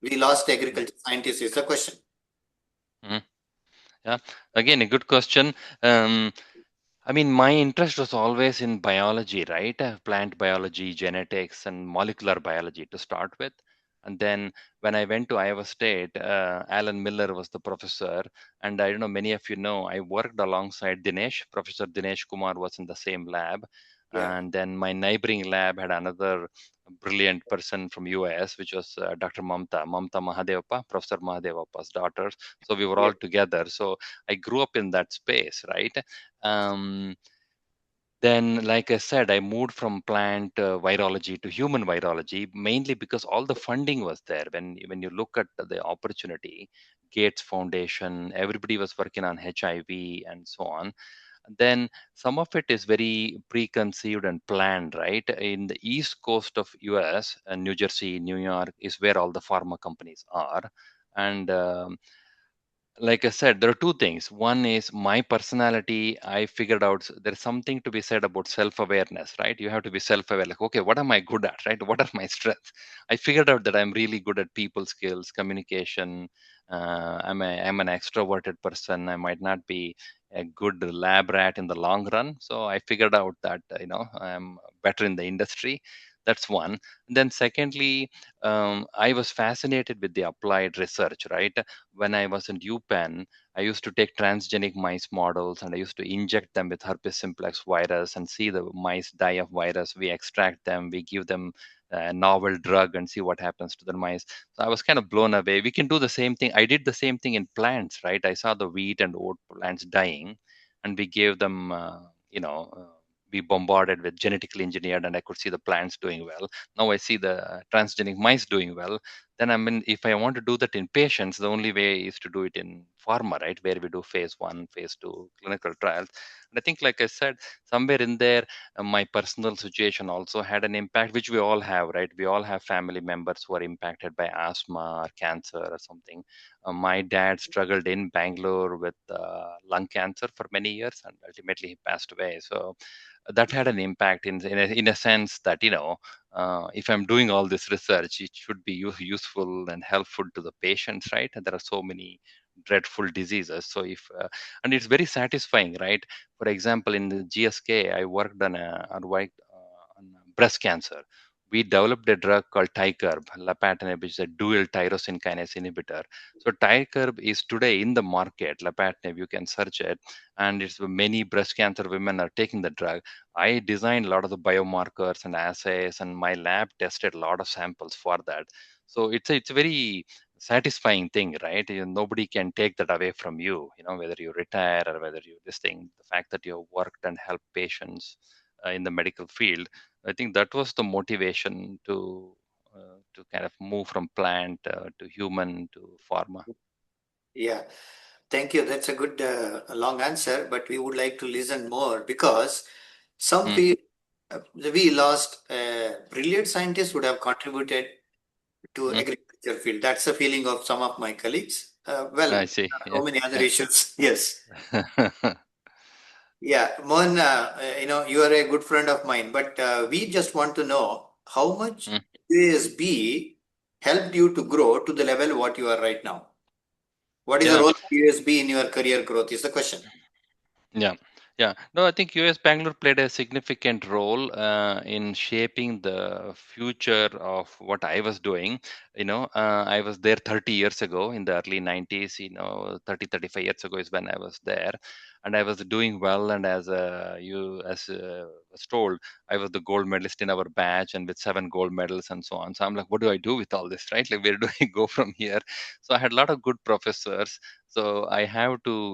We lost agriculture scientists is the question. Yeah, again, a good question. I mean, my interest was always in biology, right? Plant biology, genetics, and molecular biology to start with. And then when I went to Iowa State, Alan Miller was the professor. And I don't know, many of you know, I worked alongside Dinesh. Professor Dinesh Kumar was in the same lab. Yeah. And then my neighboring lab had another brilliant person from US, which was Dr. Mamta Mahadevappa, Professor Mahadevappa's daughter. So we were all together. So I grew up in that space, right? Then, like I said, I moved from plant virology to human virology, mainly because all the funding was there. When you look at the opportunity, Gates Foundation, everybody was working on HIV and so on. Then some of it is very preconceived and planned, right? In the east coast of US, New Jersey, New York is where all the pharma companies are. And like I said, there are two things. One is my personality. I figured out there's something to be said about self-awareness, right? You have to be self-aware. Like, okay, what am I good at, right? What are my strengths? I figured out that I'm really good at people skills, communication. I'm an extroverted person. I might not be a good lab rat in the long run. So I figured out that I'm better in the industry. That's one. And then secondly, I was fascinated with the applied research, right? When I was in UPenn, I used to take transgenic mice models and I used to inject them with herpes simplex virus and see the mice die of virus. We extract them, we give them a novel drug and see what happens to the mice. So I was kind of blown away. We can do the same thing. I did the same thing in plants, right? I saw the wheat and oat plants dying, and we gave them, we bombarded with genetically engineered, and I could see the plants doing well. Now I see the transgenic mice doing well. Then if I want to do that in patients, the only way is to do it in pharma, right? Where we do phase 1, phase 2 clinical trials. And I think, like I said, somewhere in there, my personal situation also had an impact, which we all have, right? We all have family members who are impacted by asthma or cancer or something. My dad struggled in Bangalore with lung cancer for many years, and ultimately he passed away. So that had an impact in a sense that if I'm doing all this research, it should be useful and helpful to the patients, right? And there are so many dreadful diseases. So and it's very satisfying, right? For example, in the GSK, I worked on breast cancer. We developed a drug called Tykerb, lapatinib, which is a dual tyrosine kinase inhibitor. So Tykerb is today in the market. Lapatinib, you can search it, and it's many breast cancer women are taking the drug. I designed a lot of the biomarkers and assays, and my lab tested a lot of samples for that. So it's a very satisfying thing, right? Nobody can take that away from you, whether you retire or whether you this thing. The fact that you have worked and helped patients in the medical field, I think that was the motivation to kind of move from plant to human to pharma. Yeah, thank you. That's a good long answer, but we would like to listen more because some feel we lost brilliant scientists would have contributed to agriculture field. That's the feeling of some of my colleagues. Well, I see. so many other issues. Yes. Yeah. Yeah, Mohan, you are a good friend of mine, but we just want to know how much USB helped you to grow to the level what you are right now. What is the Yeah. role of USB in your career growth is the question. Yeah, yeah. No, I think US Bangalore played a significant role in shaping the future of what I was doing. I was there 30 years ago in the early 90s, 35 years ago is when I was there. And I was doing well. And as was told, I was the gold medalist in our batch and with 7 gold medals and so on. So I'm like, what do I do with all this, right? Like, where do I go from here? So I had a lot of good professors. So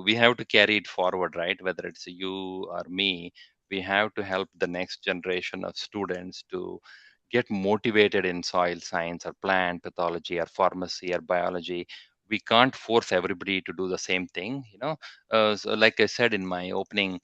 we have to carry it forward, right? Whether it's you or me, we have to help the next generation of students to get motivated in soil science or plant pathology or pharmacy or biology. We can't force everybody to do the same thing. So like I said in my opening,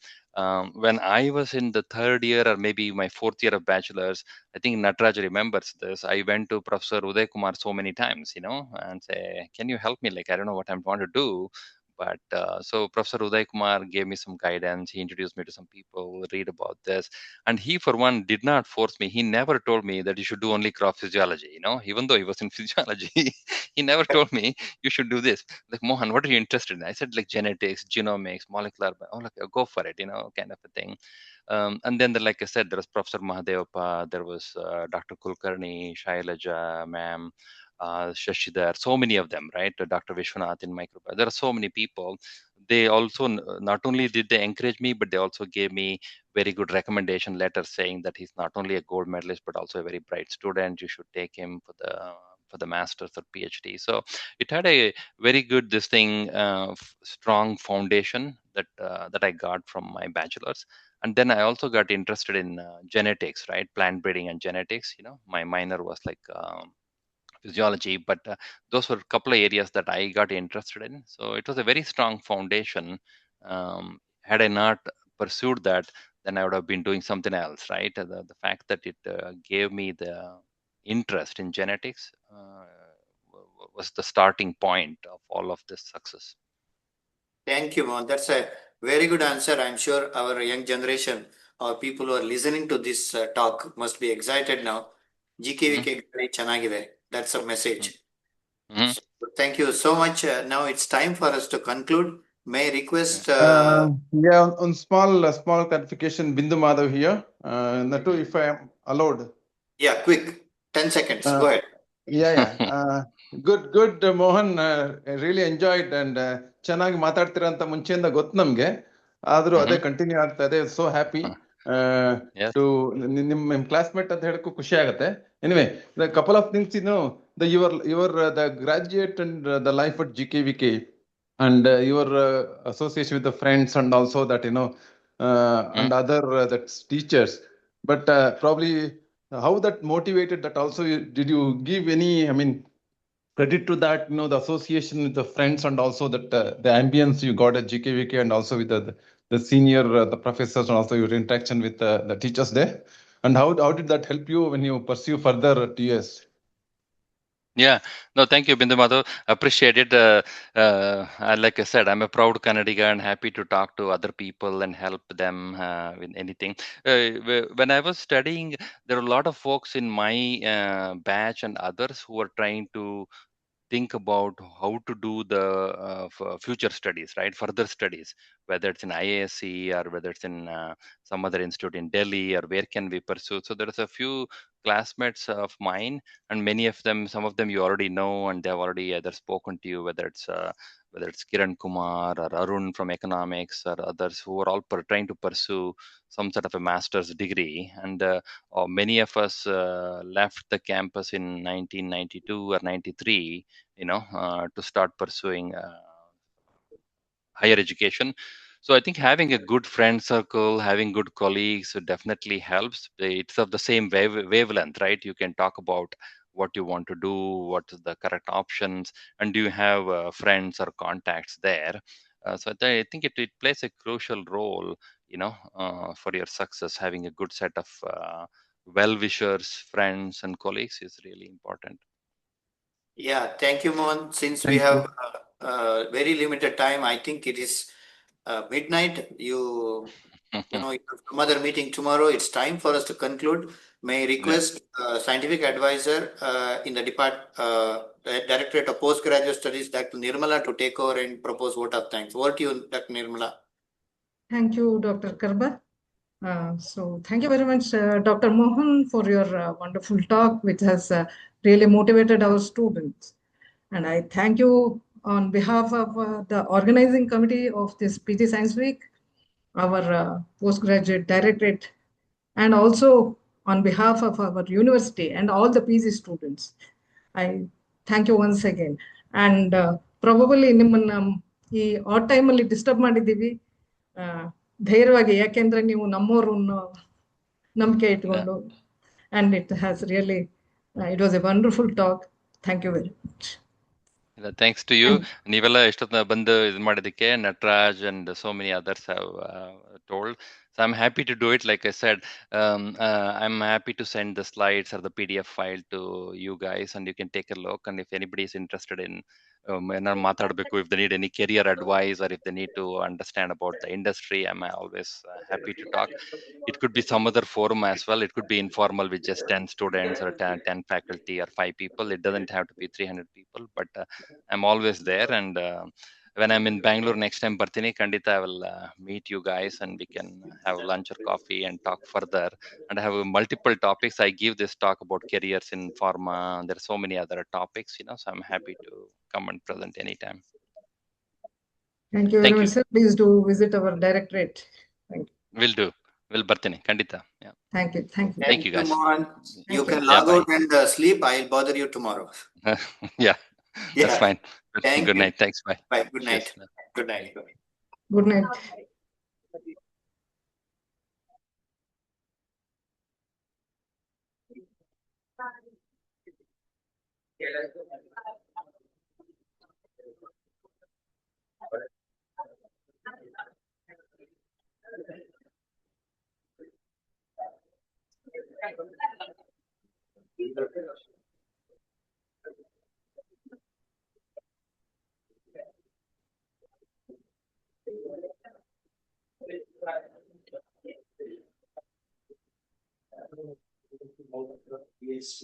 when I was in the third year or maybe my fourth year of bachelor's, I think Nataraj remembers this. I went to Professor Uday Kumar so many times, and say, "Can you help me? Like, I don't know what I'm trying to do." But so Professor Uday Kumar gave me some guidance. He introduced me to some people, read about this, and he, for one, did not force me. He never told me that you should do only crop physiology. Even though he was in physiology, he never told me you should do this. Like, Mohan, what are you interested in? I said, like, genetics, genomics, molecular. Oh, like, go for it, kind of a thing. And then, like I said, there was Professor Mahadevappa, there was Dr. Kulkarni, Shailaja, ma'am, Shashidhar, so many of them, right? Dr. Vishwanath in microbiology. There are so many people. They also, not only did they encourage me, but they also gave me very good recommendation letters saying that he's not only a gold medalist, but also a very bright student. You should take him for the master's or PhD. So it had a very good, strong foundation that I got from my bachelor's. And then I also got interested in genetics, right? Plant breeding and genetics. My minor was like physiology, but those were a couple of areas that I got interested in. So it was a very strong foundation. Had I not pursued that, then I would have been doing something else, right? The fact that it gave me the interest in genetics was the starting point of all of this success. Thank you, Mohan. That's a very good answer. I'm sure our young generation or people who are listening to this talk must be excited now. GKVK very ಚೆನ್ನಾಗಿದೆ. That's our message. So, thank you so much. Now it's time for us to conclude. May I request? On small clarification, Bindu Madhav here. Natu, if I am allowed. Yeah, quick. 10 seconds. Go ahead. Good, Mohan. I really enjoyed and ಚೆನ್ನಾಗಿ ಮಾತಾಡ್ತೀರಾ ಅಂತ ಮುಂಚೆಯಿಂದ ಗೊತ್ತು ನಮ್ಗೆ. ಆದ್ರೂ ಅದೇ continue ಆಗ್ತಾ ಇದೆ. So happy to ನಿಮ್ಮ classmate ಅಂತ ಹೇಳಕ್ಕೂ ಖುಷಿ ಆಗುತ್ತೆ. Anyway, the couple of things, your the graduate and the life at GKVK and your association with the friends and also that, and other that teachers. But probably how that motivated that also, did you give any, credit to that, the association with the friends and also that the ambience you got at GKVK and also with the senior, the professors and also your interaction with the teachers there? And how did that help you when you pursue further TS? Yeah, no, thank you, Bindu Madhav. Appreciate it. Like I said, I'm a proud Kannadiga and happy to talk to other people and help them with anything. When I was studying, there are a lot of folks in my batch and others who are trying to think about how to do the future studies, right? Further studies, whether it's in IASC or whether it's in some other institute in Delhi, or where can we pursue? So there's a few classmates of mine, and many of them, some of them you already know, and they've already either spoken to you, whether it's Kiran Kumar or Arun from economics or others who are all trying to pursue some sort of a master's degree. And many of us left the campus in 1992 or 93, to start pursuing higher education. So I think having a good friend circle, having good colleagues definitely helps. It's of the same wavelength, right? You can talk about what you want to do, what is the correct options, and do you have friends or contacts there? So I think it plays a crucial role, for your success. Having a good set of well-wishers, friends, and colleagues is really important. Yeah, thank you, Mohan. Since we Thank have you. very limited time, I think it is midnight. You know, you have some other meeting tomorrow. It's time for us to conclude. May I request scientific advisor in the Directorate of Postgraduate Studies, Dr. Nirmala, to take over and propose vote of thanks. Over to you, Dr. Nirmala. Thank you, Dr. Karba. So thank you very much, Dr. Mohan, for your wonderful talk, which has really motivated our students. And I thank you on behalf of the organizing committee of this PG Science Week, our postgraduate directorate, and also on behalf of our university and all the PG students. I thank you once again. And probably ನಿಮ್ಮನ್ನ ಈ ಆಟ್ ಟೈಮಲ್ಲಿ disturb ಮಾಡಿದ್ದೀವಿ, ಧೈರ್ಯವಾಗಿ, ಯಾಕೆಂದ್ರೆ ನೀವು ನಮ್ಮವರು ನಂಬಿಕೆ ಇಟ್ಕೊಂಡು, and it has really, it was a wonderful talk. Thank you very much. Thanks to you. ನೀವೆಲ್ಲ ಎಷ್ಟೊತ್ತ ಬಂದು ಇದು ಮಾಡಿದಕ್ಕೆ Nataraj and so many others have told. So I'm happy to do it. Like I said, I'm happy to send the slides or the PDF file to you guys, and you can take a look. And if anybody is interested in ಏನಾದ್ರು ಮಾತಾಡಬೇಕು, if they need any career advice or if they need to understand about the industry, I'm always happy to talk. It could be some other forum as well. It could be informal with just 10 students or 10 faculty or 5 people. It doesn't have to be 300 people, but I'm always there. And when I'm in Bangalore next time, Bartini Kandita, I will meet you guys and we can have lunch or coffee and talk further. And I have multiple topics. I give this talk about careers in pharma. And there are so many other topics, so I'm happy to come and present anytime. Thank you very much, sir. Please do visit our directorate. Thank you. Will do. Will Bartini Kandita. Yeah. Thank you. Thank you. Thank you, guys. Mohan. You Thank can you. log Yeah, out and sleep. I'll bother you tomorrow. Yeah, that's fine. Thank Good you. night. Thanks. Bye. Bye. Good night. Cheers. Good night. Good night. PhD